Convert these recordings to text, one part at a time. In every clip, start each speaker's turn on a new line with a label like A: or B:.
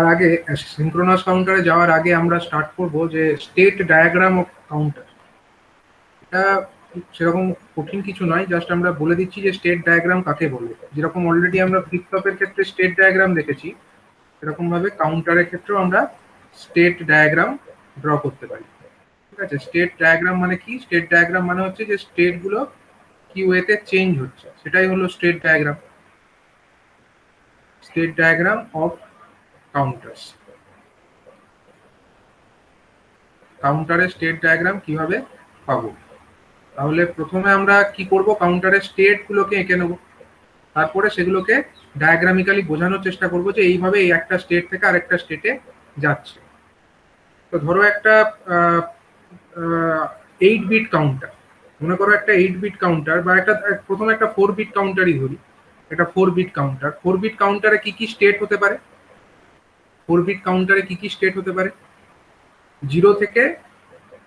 A: তার আগে সিনক্রোনাস কাউন্টারে যাওয়ার আগে আমরা স্টার্ট করব যে স্টেট ডায়াগ্রাম অফ কাউন্টার। এটা সেরকম কঠিন কিছু নয়, জাস্ট আমরা বলে দিচ্ছি যে স্টেট ডায়াগ্রাম কাকে বলে। যেরকম অলরেডি আমরা ফ্লিপ ফ্লপের ক্ষেত্রে স্টেট ডায়াগ্রাম দেখেছি, এরকম ভাবে কাউন্টারের ক্ষেত্রেও আমরা স্টেট ডায়াগ্রাম ড্র করতে পারি। ঠিক আছে, স্টেট ডায়াগ্রাম মানে কি? স্টেট ডায়াগ্রাম মানে হচ্ছে যে স্টেট গুলো কি ওয়েতে চেঞ্জ হচ্ছে, সেটাই হলো state diagram. State diagram of counters. কাউন্টারের স্টেট ডায়াগ্রাম কিভাবে পাবো? তাহলে প্রথমে আমরা কি করব, কাউন্টারের স্টেট গুলোকে এঁকে নেব, তারপরে সেগুলোকে ডায়াগ্রামিক্যালি বোঝানোর চেষ্টা করব যে এইভাবে এই একটা স্টেট থেকে আরেকটা স্টেটে যাচ্ছে। তো ধরো একটা 8 বিট কাউন্টার, মনে করো একটা 8 বিট কাউন্টার, বা একটা প্রথমে একটা 4 বিট কাউন্টারই ধরি। এটা 4 বিট কাউন্টার। 4 বিট কাউন্টারে কি কি স্টেট হতে পারে? 4 বিট কাউন্টারে কি কি স্টেট হতে পারে? 0 থেকে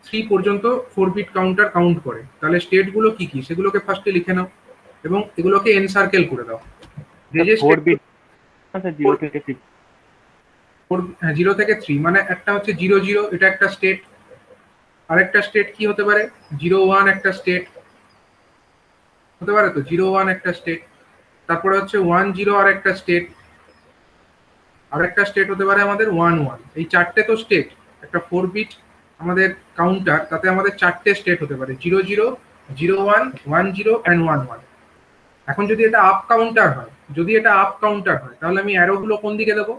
A: 3 পর্যন্ত 4 বিট কাউন্টার কাউন্ট করে। তাহলে স্টেট গুলো কি কি সেগুলোকে ফার্স্টে লিখে নাও এবং এগুলোকে এনসার্কেল করে দাও। যে যে
B: ফোর
A: স্টেট
B: বিট 0 থেকে 3।
A: 0 থেকে 3 মানে একটা হচ্ছে 0 0, এটা একটা স্টেট। আরেকটা স্টেট কি হতে পারে? 0 1 একটা স্টেট হতে পারে, তো 0 1 একটা স্টেট। তারপরে হচ্ছে 1 0 আর একটা স্টেট। আরেকটা স্টেট হতে পারে আমাদের 1 1। এই চারটে তো স্টেট। একটা 4 বিট আমাদের কাউন্টার, তাতে আমাদের চারটে স্টেট হতে পারে, 0 0, 0 1, 1 0 অ্যান্ড 1 1। এখন যদি এটা আপ কাউন্টার হয়, তাহলে আমি অ্যারো গুলো কোন দিকে দেবো?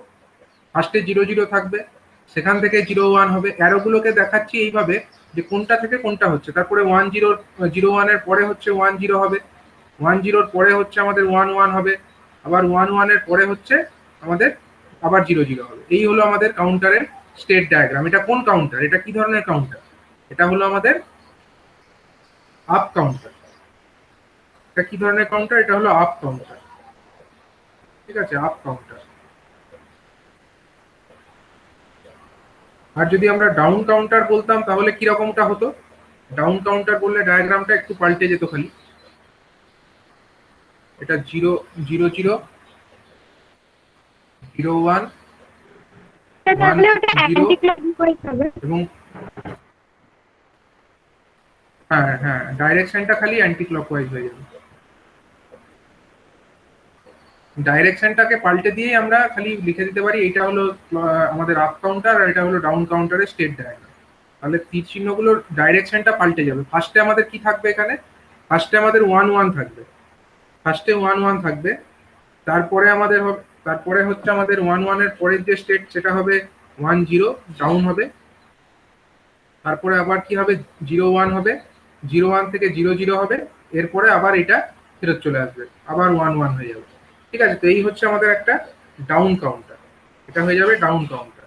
A: ফার্স্টে 0 0 থাকবে, সেখান থেকে 0 1 হবে। অ্যারো গুলোকে দেখাচ্ছি এইভাবে যে কোনটা থেকে কোনটা হচ্ছে। তারপরে 1 0, 0 1 এর পরে হচ্ছে 1 0 হবে, 1 0 পরে হচ্ছে আমাদের 1 1 হবে, আবার 1 1 এর পরে হচ্ছে আমাদের আবার 0 0 হবে। এই হলো আমাদের কাউন্টারের স্টেট ডায়াগ্রাম। এটা কোন কাউন্টার? এটা কি ধরনের কাউন্টার? এটা হলো আমাদের আপ কাউন্টার। এটা কি ধরনের কাউন্টার? এটা হলো আপ কাউন্টার। ঠিক আছে, আপ কাউন্টার। আর যদি আমরা ডাউন কাউন্টার বলতাম তাহলে কি রকমটা হতো? ডাউন কাউন্টার বললে ডায়াগ্রামটা একটু পাল্টে যেত খালি। এটা 0 0 0, 0 1,
C: তাহলে ওটা
A: 0
C: অ্যান্টি ক্লকওয়াইজ হবে।
A: এবং হ্যাঁ হ্যাঁ, ডাইরেকশনটা খালি অ্যান্টি ক্লকওয়াইজ হয়ে যাবে। ডাইরেকশনটাকে পাল্টে দিয়ে আমরা খালি লিখে দিতে পারি এটা হলো আমাদের আপ কাউন্টার, আর এটা হলো ডাউন কাউন্টারের স্টেট ডায়াগ্রাম। তাহলে তীর চিহ্নগুলোর ডাইরেকশনটা পাল্টে যাবে। ফার্স্টে আমাদের কি থাকবে? এখানে ফার্স্টে আমাদের 1 1 থাকবে। ফার্স্টে 1 1 থাকবে, তারপরে আমাদের তারপরে হচ্ছে আমাদের 1 1 এর পরের যে স্টেট সেটা হবে 1 0, ডাউন হবে। তারপরে আবার কি হবে? 0 1 হবে, 0 1 থেকে 0 0 হবে, এরপরে আবার এটা ফেরত চলে আসবে, আবার 1 1 হয়ে যাবে। ঠিক আছে, তো এই হচ্ছে আমাদের একটা ডাউন কাউন্টার। এটা হয়ে যাবে ডাউন কাউন্টার।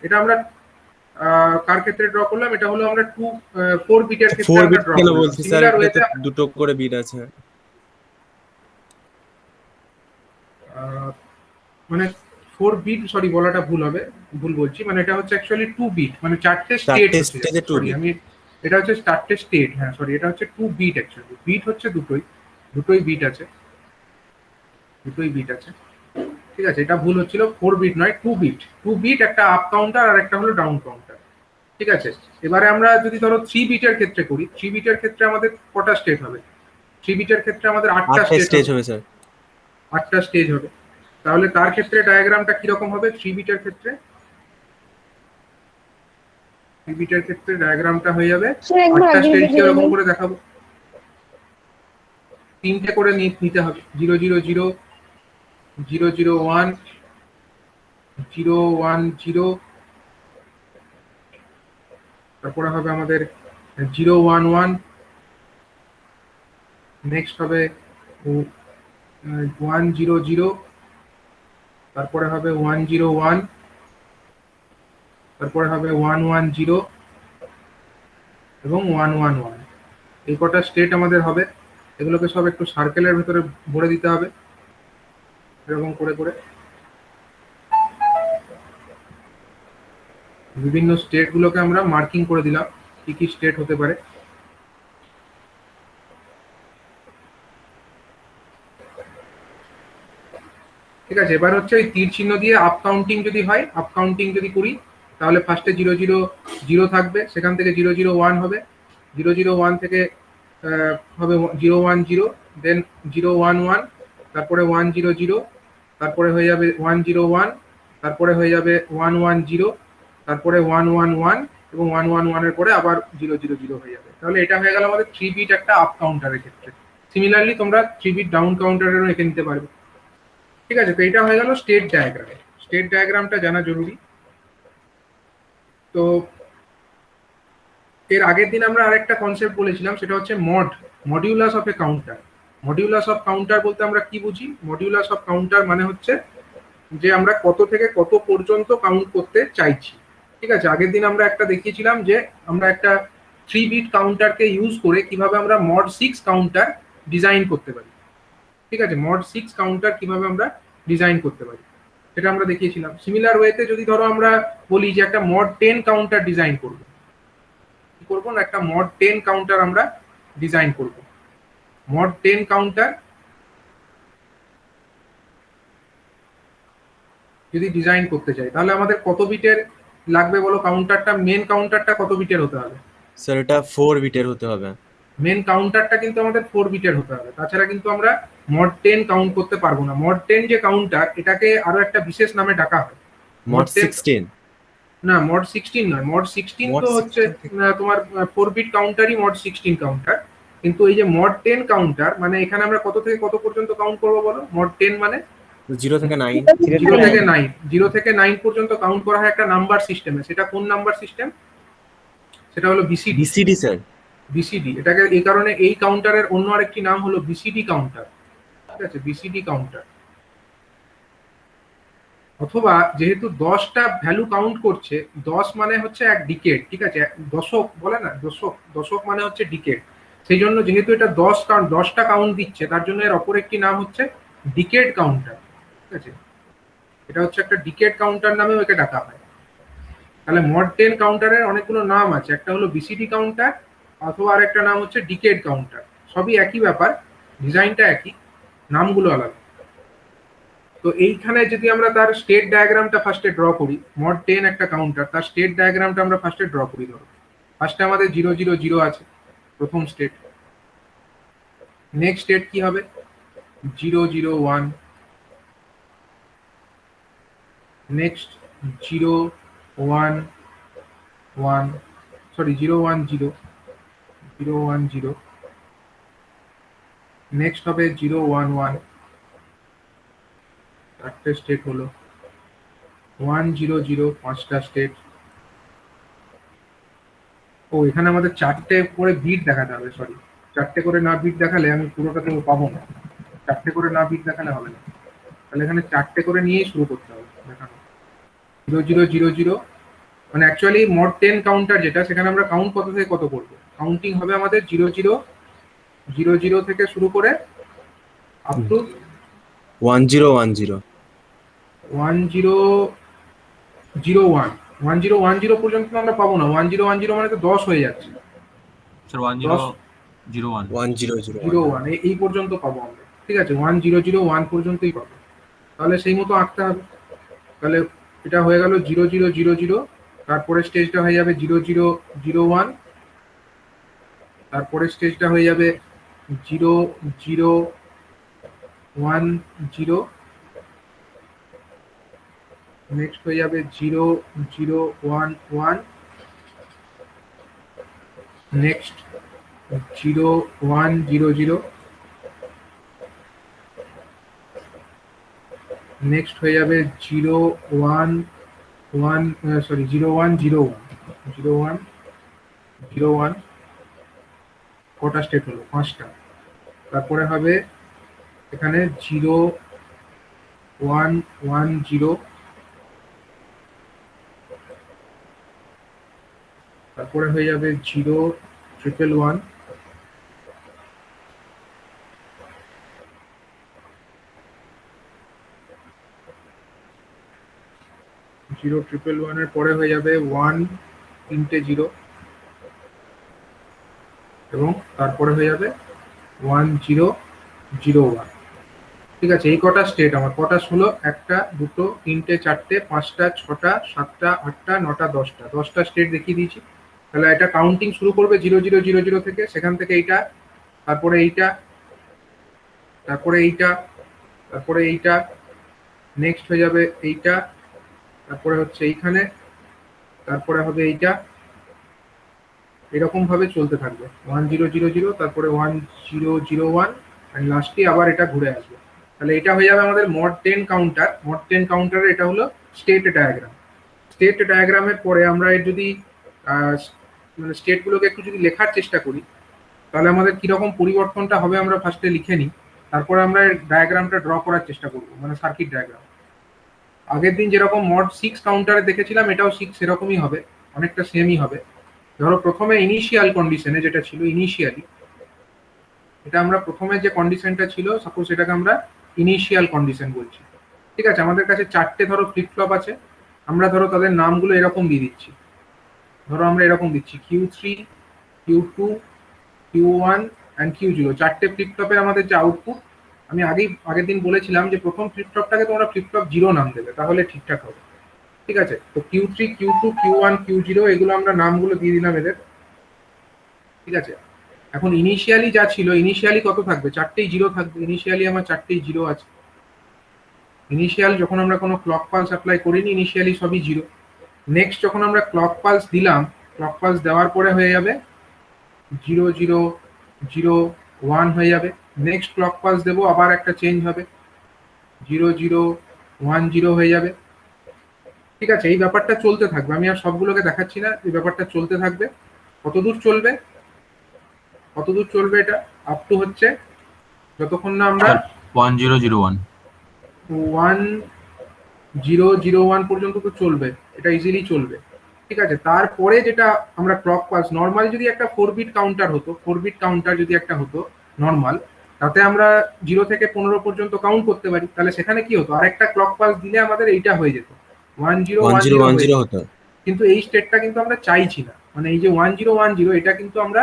A: এটা আমরা কার ক্ষেত্রে ড্র করলাম? এটা হলো আমরা 4 বিটের ক্ষেত্রে
D: 4
A: আমরা
D: বিট
A: ড্র
D: কেন
A: করলাম।
D: বলছি স্যার?
A: সিমিলার
D: এটাতে
A: ওয়েতে
D: দুটো করে বিট আছে।
A: মানে 4 বিট, সরি বলাটা ভুল হবে, ভুল বলছি। মানে এটা হচ্ছে অ্যাকচুয়ালি 2 বিট, মানে চারটে স্টেট
D: চারটে
A: হচ্ছে।
D: স্টেজে 2
A: সরি,
D: বিট।
A: আমি এটা হচ্ছে চারটে স্টেট। হ্যাঁ সরি, এটা হচ্ছে 2 বিট অ্যাকচুয়ালি। বিট হচ্ছে দুটোই, দুটোই বিট আছে, দুটোই বিট আছে। ঠিক আছে, এটা ভুল হচ্ছিল, 4 বিট নয়, 2 বিট। 2 বিট একটা আপ কাউন্টার আর একটা হলো ডাউন কাউন্টার। ঠিক আছে, এবারে আমরা যদি ধরো 3 বিটের ক্ষেত্রে করি, 3 বিটের ক্ষেত্রে আমাদের কটা স্টেট হবে? 3 বিটের ক্ষেত্রে আমাদের 8টা
D: 8টা
A: স্টেট
D: স্টেজ
A: হবে।
D: হবে স্যার।
A: 8টা স্টেজ হবে। তাহলে তার ক্ষেত্রে ডায়াগ্রামটা কিরকম হবে? 3 বিটের ক্ষেত্রে, 3 বিটের ক্ষেত্রে ডায়াগ্রামটা হয়ে যাবে,
C: স্যার একবার
A: 8টা
C: আগে
A: স্টেজ
C: লিখে
A: এরকম
C: দেবেন।
A: করে দেখাবো। 3টে করে নিতে হবে, 0 0 0, 0 0 1, 0 1 0, তারপরে হবে আমাদের 0 1 1, নেক্সট হবে 1 0 0, তারপরে হবে 1 0 1, তারপরে হবে 1 1 0 এবং 1 1 1। এই কটা স্টেট আমাদের হবে। এগুলোকে সব একটু সার্কেলের ভিতরে ভরে দিতে হবে, এরকম করে করে। বিভিন্ন স্টেট গুলোকে আমরা মার্কিং করে দিলাম, কি কি স্টেট হতে পারে। ঠিক ঠিক আছে, এবার হচ্ছে ওই তীর চিহ্ন দিয়ে আপ কাউন্টিং যদি হয়, আপ কাউন্টিং যদি করি, তাহলে ফার্স্টে 0 0 0 থাকবে, সেখান থেকে 0 0 1 হবে, 0 0 1 থেকে হবে 0 1 0, দেন 0 1 1, তারপরে 1 0 0, তারপরে হয়ে যাবে 1 0 1, তারপরে হয়ে যাবে 1 1 0, তারপরে 1 1 1, এবং 1 1 1 এর পরে আবার 0 0 0 হয়ে যাবে। তাহলে এটা হয়ে গেল আমাদের 3 বিট একটা আপ কাউন্টারের ক্ষেত্রে। সিমিলারলি তোমরা 3 বিট ডাউন কাউন্টারেরও এঁকে নিতে পারবে। ঠিক আছে, তো এটা হয়ে গেল স্টেট ডায়াগ্রাম। স্টেট ডায়াগ্রামটা জানা জরুরি। তো এর আগের দিন আমরা আরেকটা কনসেপ্ট বলেছিলাম, সেটা হচ্ছে modulus of A counter. Modulus of counter বলতে আমরা কি বুঝি? মডিউলাস অফ কাউন্টার মানে হচ্ছে যে আমরা কত থেকে কত পর্যন্ত কাউন্ট করতে চাইছি। ঠিক আছে, আগের দিন আমরা একটা দেখিয়েছিলাম যে আমরা একটা 3 বিট কাউন্টারকে ইউজ করে কিভাবে আমরা মড 6 কাউন্টার ডিজাইন করতে পারি। ঠিক আছে, মড 6 কাউন্টার কিভাবে আমরা ডিজাইন করতে পারি সেটা আমরা দেখিয়েছিলাম। সিমিলার ওয়েতে যদি ধরো আমরা বলি যে একটা মড 10 কাউন্টার ডিজাইন করব, কি করবো না, একটা মড 10 কাউন্টার আমরা ডিজাইন করব। মড 10 কাউন্টার যদি ডিজাইন করতে চাই, তাহলে আমাদের কত বিটের লাগবে বলো? কাউন্টারটা, মেন কাউন্টারটা কত বিটের হতে হবে?
D: স্যার এটা 4 বিটের হতে হবে।
A: মেন কাউন্টারটা কিন্তু আমাদের 4 বিটের হতে হবে, তাছাড়া কিন্তু আমরা মড 10 কাউন্ট করতে পারবো না। মড 10 যে কাউন্টার, এটাকে আরো একটা বিশেষ নামে ডাকা হয়,
D: মড
A: 10
D: 16।
A: না, মড 16 নয়, মড 16
D: Mod
A: তো হচ্ছে
D: 16
A: তোমার 4 বিট কাউন্টারই মড 16 কাউন্টার। কিন্তু এই যে মড 10 কাউন্টার, মানে এখানে আমরা কত থেকে কত পর্যন্ত কাউন্ট করবো বলো? মড 10 মানে
D: 0 থেকে 9।
A: 0 থেকে 9 পর্যন্ত কাউন্ট করা হয় একটা নাম্বার সিস্টেমে। সেটা কোন নাম্বার সিস্টেম? সেটা হলো বিসিডি।
D: BCD sir.
A: বিসিডি, এটাকে এই কারণে, এই কাউন্টারের অন্য আরেকটি নাম হলো বিসিডি কাউন্টার। ঠিক আছে, বিসিডি কাউন্টার। অথবা যেহেতু 10টা ভ্যালু কাউন্ট করছে, 10 মানে হচ্ছে এক ডিকেড। ঠিক আছে, দশক বলে না, দশক, দশক মানে হচ্ছে ডিকেড। সেই জন্য যেহেতু এটা 10টা কাউন্ট দিচ্ছে, তার জন্য এর অপর একটি নাম হচ্ছে ডিকেড কাউন্টার। ঠিক আছে, এটা হচ্ছে একটা ডিকেড কাউন্টার নামেও একে ডাকা হয়। তাহলে মড 10 কাউন্টারের অনেকগুলো নাম আছে, একটা হলো বিসিডি কাউন্টার, অথবা আরেকটা নাম হচ্ছে ডিকেড কাউন্টার। সবই একই ব্যাপার, ডিজাইনটা একই, নামগুলো আলাদা। তো এইখানে যদি আমরা তার স্টেট ডায়াগ্রামটা ফার্স্টে ড্র করি, মড 10 একটা কাউন্টার, তার স্টেট ডায়াগ্রামটা আমরা ফার্স্টে ড্র করি। ধরো ফার্স্টে আমাদের 0 0 0 আছে, প্রথম স্টেট। নেক্সট স্টেট কি হবে? 0 0 1, নেক্সট 0 1 1, সরি 0 1 0, 0 1 0, নেক্সট হবে 0 1 1, চারটে স্টেট হলো। 1 0 0, 5টা স্টেট। ও, এখানে আমাদের 4টে করে বিট দেখাতে হবে, সরি, 4টে করে না বিট দেখালে আমি পুরোটা তো পাবো না। 4টে করে না বিট দেখালে হবে না, তাহলে এখানে 4টে করে নিয়েই শুরু করতে হবে দেখানো। 0 0 0 0, মানে অ্যাকচুয়ালি মড 10 কাউন্টার যেটা, সেখানে আমরা কাউন্ট কত থেকে কত করবো? কাউন্টিং হবে আমাদের 0 0 0 0 থেকে শুরু করে আপ টু
D: 1 0 1 0।
A: 1 0 0 1, 1 0 1 0 পর্যন্ত আমরা পাবো না। 1 0 1 0 মানে তো 10 হয়ে যাচ্ছে।
E: স্যার 1 0 0 1
D: 1 0 0
A: 0 1 এই পর্যন্ত পাবো আমরা। ঠিক আছে, 1 0 0 1 পর্যন্তই পাবো। তাহলে সেই মতো আঁকতে হবে। তাহলে এটা হয়ে গেল 0 0 0 0, তারপরে স্টেজটা হয়ে যাবে 0 0 0 1, তারপরে স্টেজটা হয়ে যাবে 0 0 1 0, নেক্সট হয়ে যাবে 0 0 1 1, নেক্সট 0 1 0 0, নেক্সট হয়ে যাবে 0 1 1, সরি 0 1 0 1, 0 1 0 1, কটা স্টেট হলো? 5টা। তারপরে হবে এখানে 0 1 1 0, তারপরে হয়ে যাবে 0 1 1 1, 0 1 1 এর পরে হয়ে যাবে 1 3টে 0, এবং তারপরে হয়ে যাবে 1 0 0 1। ঠিক আছে, এই কটা স্টেট আমার কটা হলো, একটা দুটো তিনটে চারটে পাঁচটা ছটা সাতটা আটটা নটা দশটা, 10টা স্টেট দেখিয়ে দিয়েছি। তাহলে এটা কাউন্টিং শুরু করবে 0000 থেকে, সেখান থেকে এইটা, তারপরে এইটা, তারপরে এইটা, তারপরে এইটা, নেক্সট হয়ে যাবে এইটা, তারপরে হচ্ছে এইখানে, তারপরে হবে এইটা, এরকম ভাবে চলতে থাকবে 1000, তারপরে 1001, আর লাস্টে আবার এটা ঘুরে আসবে। তাহলে এটা হয়ে যাবে আমাদের মড 10 কাউন্টার। মড 10 কাউন্টারের এটা হলো স্টেট ডায়াগ্রাম। স্টেট ডায়াগ্রামের পরে আমরা এর যদি মানে স্টেটগুলোকে একটু যদি লেখার চেষ্টা করি, তাহলে আমাদের কিরকম পরিবর্তনটা হবে আমরা ফার্স্টে লিখে নিই, তারপরে আমরা ডায়াগ্রামটা ড্র করার চেষ্টা করবো, মানে সার্কিট ডায়াগ্রাম। আগের দিন যেরকম মড 6 কাউন্টারে দেখেছিলাম, এটাও 6 সেরকমই হবে, অনেকটা সেমই হবে। ধরো প্রথমে ইনিশিয়াল কন্ডিশনে যেটা ছিল, ইনিশিয়ালি এটা আমরা প্রথমে যে কন্ডিশনটা ছিল, সাপোজ এটাকে আমরা ইনিশিয়াল কন্ডিশন বলছি। ঠিক আছে, আমাদের কাছে চারটে ধরো ফ্লিপ ফ্লপ আছে, আমরা ধরো তাদের নামগুলো এরকম দিয়ে দিচ্ছি। ধরো আমরা এরকম দিচ্ছি Q3, Q2, Q1 and Q0, চারটে ফ্লিপ ফ্লপের আমাদের যে আউটপুট। আমি আগের দিন বলেছিলাম যে প্রথম ফ্লিপ ফ্লপটাকে তোমরা ফ্লিপ ফ্লপ 0 নাম দেবে, তাহলে ঠিকঠাক হবে। ঠিক আছে, তো Q3, Q2, Q1, Q0 এগুলো আমরা নামগুলো দিয়ে দিলাম এদের। ঠিক আছে, এখন ইনিশিয়ালি যা ছিল, ইনিশিয়ালি কত থাকবে, চারটেই জিরো থাকবে। ইনিশিয়ালি আমার চারটেই জিরো আছে। ইনিশিয়াল যখন আমরা কোনো ক্লক পালস অ্যাপ্লাই করিনি, ইনিশিয়ালি সবই জিরো। নেক্সট যখন আমরা ক্লক পালস দিলাম, ক্লক পালস দেওয়ার পরে হয়ে যাবে 0001 হয়ে যাবে। নেক্সট ক্লক পালস দেবো, আবার একটা চেঞ্জ হবে, 0010 হয়ে যাবে। ঠিক আছে, এই ব্যাপারটা চলতে থাকবে, আমি আর সবগুলোকে দেখাচ্ছি না, এই ব্যাপারটা চলতে থাকবে। কতদূর চলবে, কতদূর চলবে এটা, আপ টু হচ্ছে যতক্ষণ না আমরা
E: 1001
A: 1001 পর্যন্ত তো চলবে, এটা ইজিলি চলবে। ঠিক আছে, তারপরে যেটা আমরা ক্লক পালস, নর্মাল যদি একটা 4 বিট কাউন্টার হতো, 4 বিট কাউন্টার যদি একটা হতো নর্মাল, তাতে আমরা 0 থেকে 15 পর্যন্ত কাউন্ট করতে পারি, তাহলে সেখানে কি হতো, আরেকটা ক্লক পালস দিলে আমাদের এইটা হয়ে যেত 1010 হয়ে
D: 1010
A: যেত।
D: হতো।
A: কিন্তু এই স্টেটটা কিন্তু আমরা চাইছি না, মানে এই যে 1010 এটা কিন্তু আমরা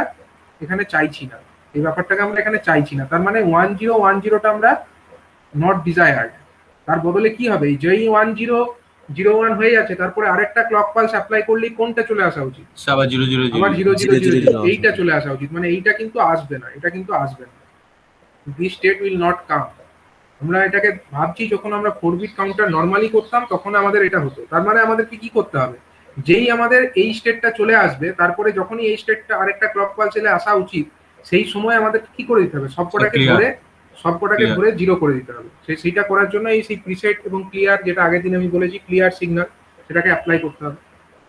A: এখানে চাইছি না, এই ব্যাপারটাকে আমরা এখানে চাইছি না। তার মানে 1010টা আমরা নট ডিজায়ার্ড। তার বদলে কি হবে, যেই 1001 হয়ে যাচ্ছে, তারপরে আরেকটা ক্লক পালস অ্যাপ্লাই করলেই কোনটা চলে আসা উচিত,
E: আবার 0000
A: আবার 0000,
D: 0000
A: এইটা চলে আসা উচিত। মানে এইটা কিন্তু আসবে না, এটা কিন্তু আসবে না, this state will not come. আমরা এটাকে ভাবছি, যখন আমরা 4 বিট কাউন্টার নর্মালি করতাম তখন আমাদের এটা হতো। তার মানে আমাদেরকে কি করতে হবে, যেই আমাদের এই স্টেটটা চলে আসবে, তারপরে যখনই এই স্টেটটা আরেকটা ক্লক পালস এলে আসা উচিত, সেই সময় আমাদের কি করে দিতে হবে, সবকটাকে
E: Clear.
A: ধরে সবকটাকে
E: Clear.
A: ধরে জিরো করে দিতে হবে। সেইটা করার জন্য সেই প্রিসেট এবং ক্লিয়ার, যেটা আগের দিন আমি বলেছি ক্লিয়ার সিগন্যাল, সেটাকে অ্যাপ্লাই করতে হবে।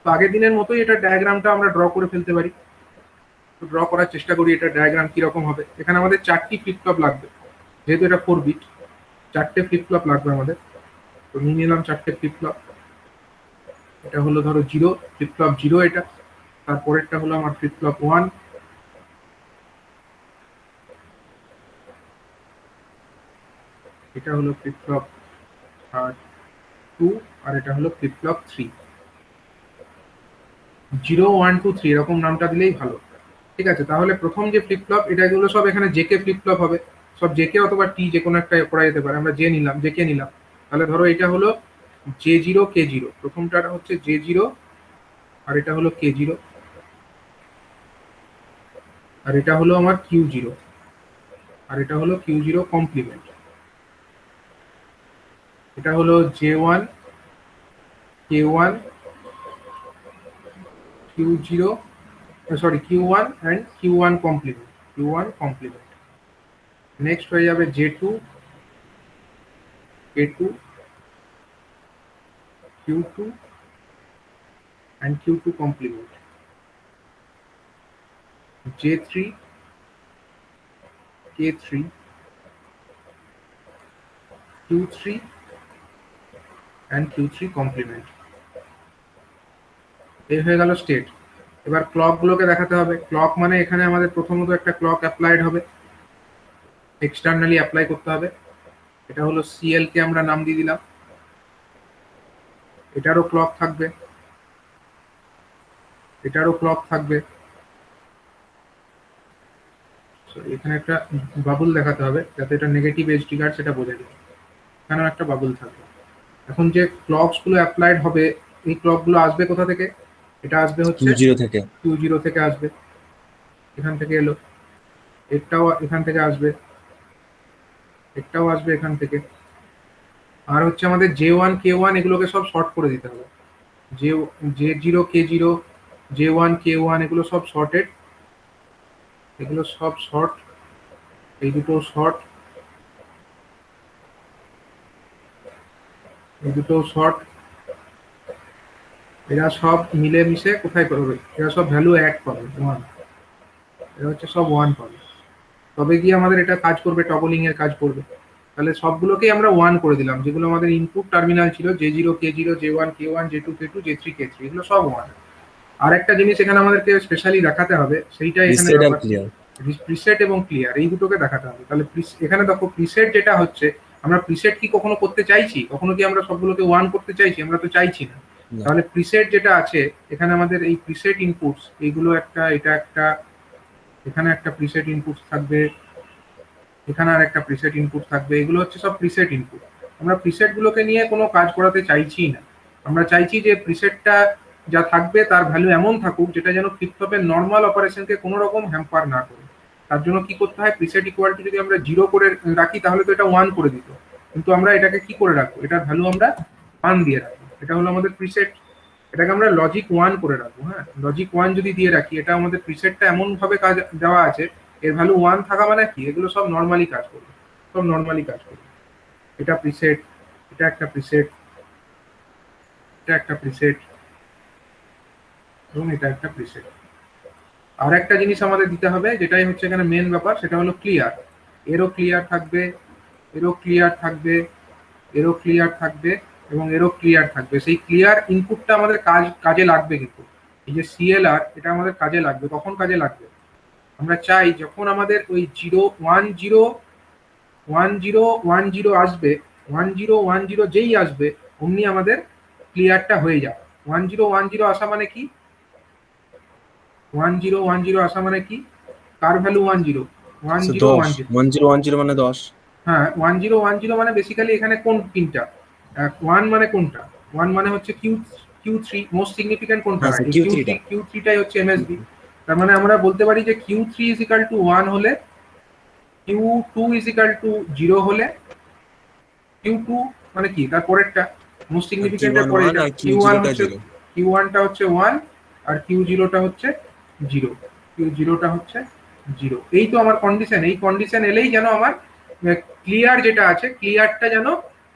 A: তো আগের দিনের মতোই এটা ডায়াগ্রামটা আমরা ড্র করে ফেলতে পারি। ড্র করার চেষ্টা করি এটা ডায়াগ্রাম কিরকম হবে। এখানে আমাদের 4টি ফ্লিপ ফ্লপ লাগবে, যেহেতু এটা 4 বিট, 4টে ফ্লিপ ফ্লপ লাগবে আমাদের। তো নিয়ে নিলাম 4টে ফ্লিপ ফ্লপ। এটা হলো ধরো 0, ফ্লিপ ফ্লপ 0 এটা। তারপরেরটা হলো আমার ফ্লিপ ফ্লপ 1, এটা হলো ফ্লিপ ফ্লপ 2, আর এটা হলো ফ্লিপ ফ্লপ 3। 0 1 2 3 এরকম নামটা দিলেই ভালো। ঠিক আছে, তাহলে প্রথম যে ফ্লিপ ফ্লপ, এটাগুলো সব এখানে জেকে ফ্লিপ ফ্লপ হবে, সব জেকে অথবা টি, যে কোনো একটা করা যেতে পারে। আমরা জেকে নিলাম। তাহলে ধরো এটা হলো J0 K0, প্রথমটা হচ্ছে J0, আর এটা হলো K0, আর এটা হলো আমার Q0, আর এটা হলো Q0 কমপ্লিমেন্ট। এটা হলো J1, K1, Q0, sorry Q1 and Q1 complement, Q1 complement. Next হয়ে যাবে J2, K2, Q2 and Q2 complement. J3, K3, Q3 and Q3 complement. এই হয়ে গেল স্টেট। এবার ক্লক গুলোকে দেখাতে হবে। ক্লক মানে এখানে আমাদের প্রথমত একটা ক্লক অ্যাপ্লাইড হবে, এক্সটার্নালি অ্যাপ্লাই করতে হবে। এটা হলো CL, কে আমরা নাম দিয়ে দিলাম। এটারও ক্লক থাকবে, এটারও ক্লক থাকবে, So, এখানে একটা বাবল দেখাতে হবে যাতে এটা নেগেটিভ এজ ট্রিগার সেটা বোঝা যায়। এখানেও একটা বাবল থাকবে। এখন যে ক্লকস গুলো অ্যাপ্লাইড হবে, এই ক্লক গুলো আসবে কোথা থেকে? এটা আসবে হচ্ছে
D: Q0 থেকে।
A: Q0 থেকে আসবে, এখান থেকে এলো, এটাও এখান থেকে আসবে, এটাও আসবে এখান থেকে। আর হচ্ছে আমাদের J1 K1 এগুলোকে সব শর্ট করে দিতে হবে। J0 K0 J1 K1 এগুলো সব শর্টেড, এগুলো সব শর্ট, এই দুটো শর্ট, এই দুটো শর্ট, এরা সব মিলে মিশে কোথায় করবে? এরা সব ভ্যালু অ্যাড পাবে 1, এরা হচ্ছে সব 1 পাবে, তবে গিয়ে আমাদের এটা কাজ করবে, টগলিং এর কাজ করবে। তাহলে সবগুলোকেই আমরা 1 করে দিলাম, যেগুলো আমাদের ইনপুট টার্মিনাল ছিল J0 K0 J1 K1 J2 K2 J3 K3 এগুলো সব 1। আর একটা জিনিস এখানে আমাদেরকে স্পেশালি দেখাতে হবে, সেইটা এখানে
D: Reset আর clear।
A: প্রিসেট এবং ক্লিয়ার এই দুটোকে দেখাতে হবে। তাহলে এখানে দেখো প্রিসেট যেটা হচ্ছে, আমরা প্রিসেট কি কখনো করতে চাইছি? কখনো কি আমরা সবগুলোকে 1 করতে চাইছি? আমরা তো চাইছি না।
D: না।
A: তাহলে প্রিসেট যেটা আছে এখানে আমাদের এই প্রিসেট ইনপুটস এইগুলো একটা, এটা একটা, এখানে একটা প্রিসেট ইনপুট থাকবে, এখানে আর একটা প্রিসেট ইনপুট থাকবে, এগুলো হচ্ছে সব প্রিসেট ইনপুট। আমরা প্রিসেট গুলোকে নিয়ে কোনো কাজ করাতে চাইছি না। আমরা চাইছি যে প্রিসেটটা যা থাকবে তার ভ্যালু এমন থাকুক যেটা যেন ফ্লিপ ফ্লপের নর্মাল অপারেশনকে কোনো রকম হ্যাম্পার না করে। তার জন্য কি করতে হয়? প্রিসেট ইকুয়াল টু যদি আমরা 0 করে রাখি তাহলে তো এটা 1 করে দিত, কিন্তু আমরা এটাকে কি করে রাখবো? এটার ভ্যালু আমরা 1 দিয়ে রাখবো। এটা হলো আমাদের প্রিসেট, এটাকে আমরা লজিক 1 করে রাখবো। হ্যাঁ, লজিক 1 যদি দিয়ে রাখি, এটা আমাদের প্রিসেটটা এমন ভাবে কাজ দেওয়া আছে, এর ভ্যালু 1 থাকা মানে কি? এগুলো সব নর্মালি কাজ করবে, সব নর্মালি কাজ করবে। এটা প্রিসেট, এটা একটা প্রিসেট, এটা একটা প্রিসেট, এবং এটা একটা প্রিসেট। আর একটা জিনিস আমাদের দিতে হবে, যেটাই হচ্ছে এখানে মেন ব্যাপার, সেটা হলো ক্লিয়ার। এরও ক্লিয়ার থাকবে, এরও ক্লিয়ার থাকবে, এরও ক্লিয়ার থাকবে, এবং এরও ক্লিয়ার থাকবে। সেই ক্লিয়ার ইনপুটটা আমাদের কাজে লাগবে, কিন্তু এই যে CLR এটা আমাদের কাজে লাগবে। কখন কাজে লাগবে? আমরা চাই যখন আমাদের ওই 1010 আসবে, 1010 যেই আসবে অমনি আমাদের ক্লিয়ারটা হয়ে যাবে। 1010 আসা মানে কি? 1010 আসা মানে কি? কার ভ্যালু 10? 1010।
D: 1010 মানে 10।
A: হ্যাঁ, 1010 মানে বেসিক্যালি এখানে কোন পিনটা? 1 মানে কোনটা? 1 মানে হচ্ছে Q3, মোস্ট সিগনিফিক্যান্ট কোনটা?
D: হ্যাঁ,
A: এই
D: Q3 টা।
A: Q3টাই হচ্ছে MSB। তার মানে আমরা বলতে পারি যে Q3 1 হলে, Q2 0 হলে, Q2 মানে কি? তার পরেরটা মোস্ট সিগনিফিক্যান্টের পরে এটা
D: Q1
A: হচ্ছে, Q1টা হচ্ছে 1 আর Q0টা হচ্ছে 0, Q0টা হচ্ছে 0। এই তো আমার কন্ডিশন। এই কন্ডিশন এলেই যেন আমার ক্লিয়ার যেটা আছে, ক্লিয়ারটা যেন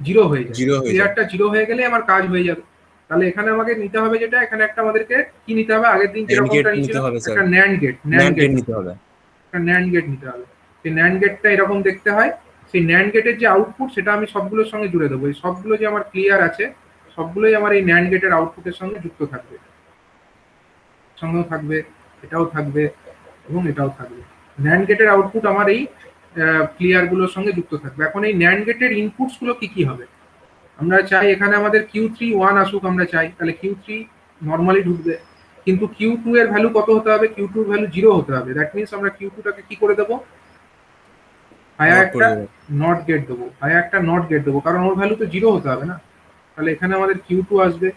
A: 0 হয়ে যায়।
D: 0 হয়ে যায়।
A: ক্লিয়ারটা 0 হয়ে গেলে আমার কাজ হয়ে যাবে। তাহলে এখানে আমাকে নিতে হবে যেটা, এখানে একটা আমাদেরকে কি নিতে হবে? আগের দিন
D: NAND
A: যেরকমটা
D: gate
A: নিয়েছিল,
D: নিতে হবে, স্যার।
A: একটা NAND গেট,
D: NAND gate নিতে হবে।
A: একটা NAND গেট নিতে হবে। সেই NAND গেটটা এরকম দেখতে হয়। সেই NAND গেটের যে আউটপুট সেটা আমি সবগুলোর সঙ্গে জুড়ে দেবো। এই সবগুলো যে আমার ক্লিয়ার আছে সবগুলোই আমার এই NAND গেটের আউটপুটের সঙ্গে যুক্ত থাকবে, সঙ্গেও থাকবে, এটাও থাকবে এবং এটাও থাকবে। NAND গেটের আউটপুট আমার এই ক্লিয়ার গুলোর সঙ্গে যুক্ত থাকবে। এখন এই NAND গেটের ইনপুটস গুলো কি কি হবে? আমরা চাই এখানে আমাদের Q3 1 আসুক, আমরা চাই। তাহলে Q3 নর্মালি ঢুকবে, কিন্তু Q2 এর ভ্যালু কত হতে হবে? Q2 এর ভ্যালু 0 হতে হবে। দ্যাট মিন্স আমরা Q2টাকে কি করে দেবো? ভায়া
D: Not
A: একটা
D: করে দেবো।
A: নট গেট দেবো, ভায়া একটা নট গেট দেবো, কারণ ওর ভ্যালু তো 0 হতে হবে না। তাহলে এখানে আমাদের Q2 আসবে।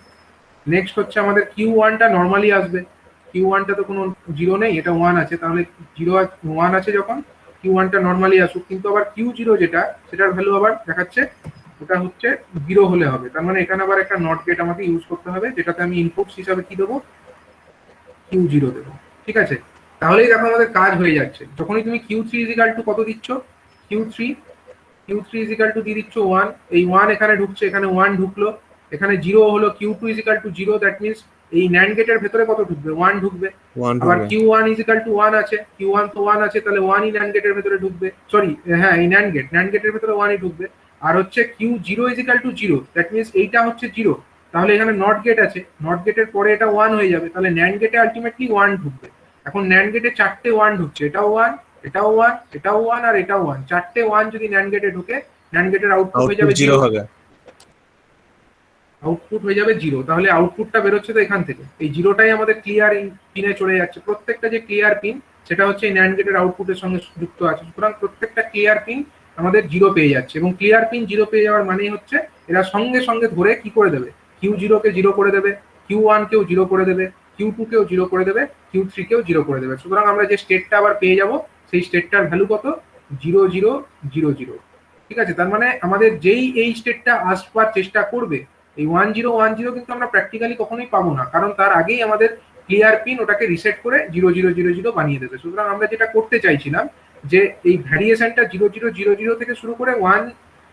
A: নেক্সট হচ্ছে আমাদের Q1টা নর্মালি আসবে। Q1টা তো কোনো 0 নেই, এটা 1 আছে, তাহলে 1 আছে যখন Q1টা নর্মালি আসুক। কিন্তু আবার Q0 যেটা, সেটার ভ্যালু আবার দেখাচ্ছে ওটা হচ্ছে 0 হলে হবে। তার মানে এখানে আবার একটা নট গেট আমাকে ইউজ করতে হবে, যেটাতে আমি ইনপুটস হিসাবে কি দেবো? Q0 দেবো। ঠিক আছে, তাহলেই দেখো আমাদের কাজ হয়ে যাচ্ছে। যখনই তুমি Q3 কত দিচ্ছ? Q3 দিয়ে দিচ্ছ 1। এই 1 এখানে ঢুকছে, এখানে 1 ঢুকলো, এখানে 0 হলো। Q2 0, দ্যাট মিন্স এই NAND গেটের ভেতরে কত ঢুকবে? 1 ঢুকবে।
D: 1
A: আবার
D: ঢুকবে।
A: Q1 1 আছে, Q1 তো 1 আছে, তাহলে 1ই NAND গেটের ভেতরে ঢুকবে। সরি, হ্যাঁ, এই NAND গেটের ভেতরে 1ই ঢুকবে। আর হচ্ছে Q0 0, দ্যাট মিন্স এইটা হচ্ছে 0। তাহলে এখানে নট গেট আছে, নট গেটের পরে এটা 1 হয়ে যাবে, তাহলে NAND গেটে আলটিমেটলি 1 ঢুকবে। এখন NAND গেটে 4টে 1 ঢুকছে, এটাও 1, এটাও 1, এটাও 1 আর এটাও 1। 4টে 1 যদি NAND গেটে ঢুকে, NAND গেটের আউটপুট হয়ে যাবে 0
D: হবে।
A: আউটপুট হয়ে যাবে 0। তাহলে আউটপুটটা বেরোচ্ছে তো এখান থেকে, এই 0টাই আমাদের ক্লিয়ার পিনে চলে যাচ্ছে। প্রত্যেকটা যে ক্লিয়ার পিন সেটা হচ্ছে এই ন্যান্ড গেটের আউটপুটের সঙ্গে যুক্ত আছে। সুতরাং প্রত্যেকটা ক্লিয়ার পিন আমাদের 0 পেয়ে যাচ্ছে, এবং ক্লিয়ার পিন 0 পেয়ে যাওয়ার মানে হচ্ছে এরা সঙ্গে সঙ্গে ধরে কি করে দেবে, Q0 কে 0 করে দেবে, Q1 কেও 0 করে দেবে, Q2 কেও 0 করে দেবে, Q3 কেও 0 করে দেবে। সুতরাং আমরা যে স্টেটটা আবার পেয়ে যাব সেই স্টেটটার ভ্যালু কত, 0 0 0 0। ঠিক আছে, তার মানে আমাদের যেই এই স্টেটটা আসবার চেষ্টা করবে, এই 1 0 1 0 কিন্তু আমরা প্র্যাকটিক্যালি কখনোই পাবো না, কারণ তার আগেই আমাদের ক্লিয়ার পিন ওটাকে রিসেট করে 0 0 0 0 বানিয়ে দেবে। সুতরাং আমরা যেটা করতে চাইছিলাম যে এই ভ্যারিয়েশনটা 0 0 0 0 থেকে শুরু করে 1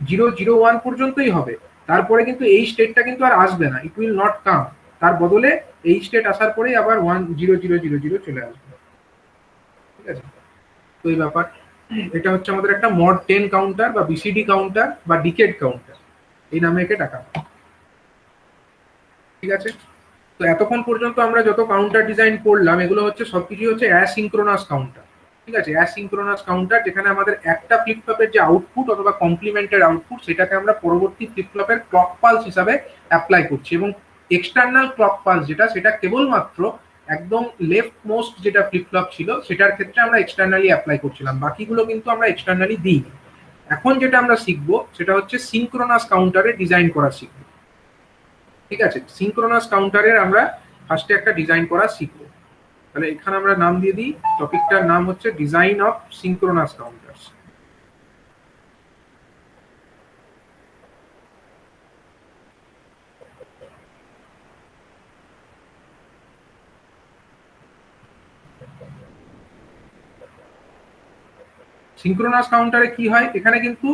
A: 0 0 1 পর্যন্তই হবে, তারপরে কিন্তু এই স্টেটটা কিন্তু আর আসবে না, ইট উইল নট কাম। তার বদলে এই স্টেট আসার পরেই আবার 1 0 0 0 0 চলে আসবে। ঠিক আছে, তো এই ব্যাপার, এটা হচ্ছে আমাদের একটা মড 10 কাউন্টার বা বিসিডি কাউন্টার বা ডিকেড কাউন্টার, এই নামে একে ডাকা হয়। ঠিক আছে, তো এতক্ষণ পর্যন্ত আমরা যত কাউন্টার ডিজাইন করলাম এগুলো হচ্ছে সবকিছু হচ্ছে অ্যাসিঙ্ক্রোনাস কাউন্টার। ঠিক আছে, অ্যাসিঙ্ক্রোনাস কাউন্টার যেখানে আমাদের একটা ফ্লিপ ফ্লপের যে আউটপুট অথবা কমপ্লিমেন্টের আউটপুট সেটাকে আমরা পরবর্তী ফ্লিপ ফ্লপের ক্লক পালস হিসাবে অ্যাপ্লাই করছি, এবং এক্সটার্নাল ক্লক পালস যেটা সেটা কেবলমাত্র একদম লেফট মোস্ট যেটা ফ্লিপ ফ্লপ ছিল সেটার ক্ষেত্রে আমরা এক্সটার্নালি অ্যাপ্লাই করছিলাম, বাকিগুলো কিন্তু আমরা এক্সটার্নালি দিইনি। এখন যেটা আমরা শিখবো সেটা হচ্ছে সিঙ্ক্রোনাস কাউন্টারে ডিজাইন করা শিখবো। ঠিক আছে, সিঙ্ক্রোনাস কাউন্টারের আমরা ফার্স্টে একটা ডিজাইন করা শিখবো। তাহলে এখানে আমরা নাম দিয়ে দিই, টপিকটার নাম হচ্ছে design of synchronous counters. Synchronous কাউন্টারে কি হয়, এখানে কিন্তু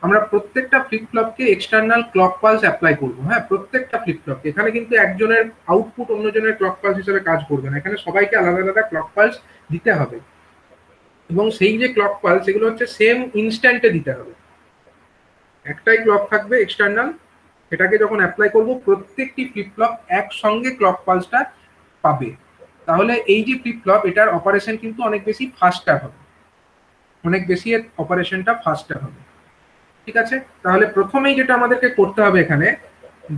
A: আমরা প্রত্যেকটা ফ্লিপ ফ্লপকে এক্সটার্নাল ক্লক পালস অ্যাপ্লাই করবো। হ্যাঁ, প্রত্যেকটা ফ্লিপ ফ্লপকে, এখানে কিন্তু একজনের আউটপুট অন্যজনের ক্লক পালস হিসেবে কাজ করবে না, এখানে সবাইকে আলাদা আলাদা ক্লক পালস দিতে হবে, এবং সেই যে ক্লক পালস সেগুলো হচ্ছে সেম ইনস্ট্যান্টে দিতে হবে। একটাই ক্লক থাকবে এক্সটার্নাল, সেটাকে যখন অ্যাপ্লাই করব প্রত্যেকটি ফ্লিপ ফ্লপ একসঙ্গে ক্লক পালসটা পাবে, তাহলে এই যে ফ্লিপ ফ্লপ এটার অপারেশন কিন্তু অনেক বেশি ফাস্টার হবে, অনেক বেশি এর অপারেশনটা ফাস্টার হবে। ঠিক আছে, তাহলে প্রথমেই যেটা আমাদেরকে করতে হবে এখানে,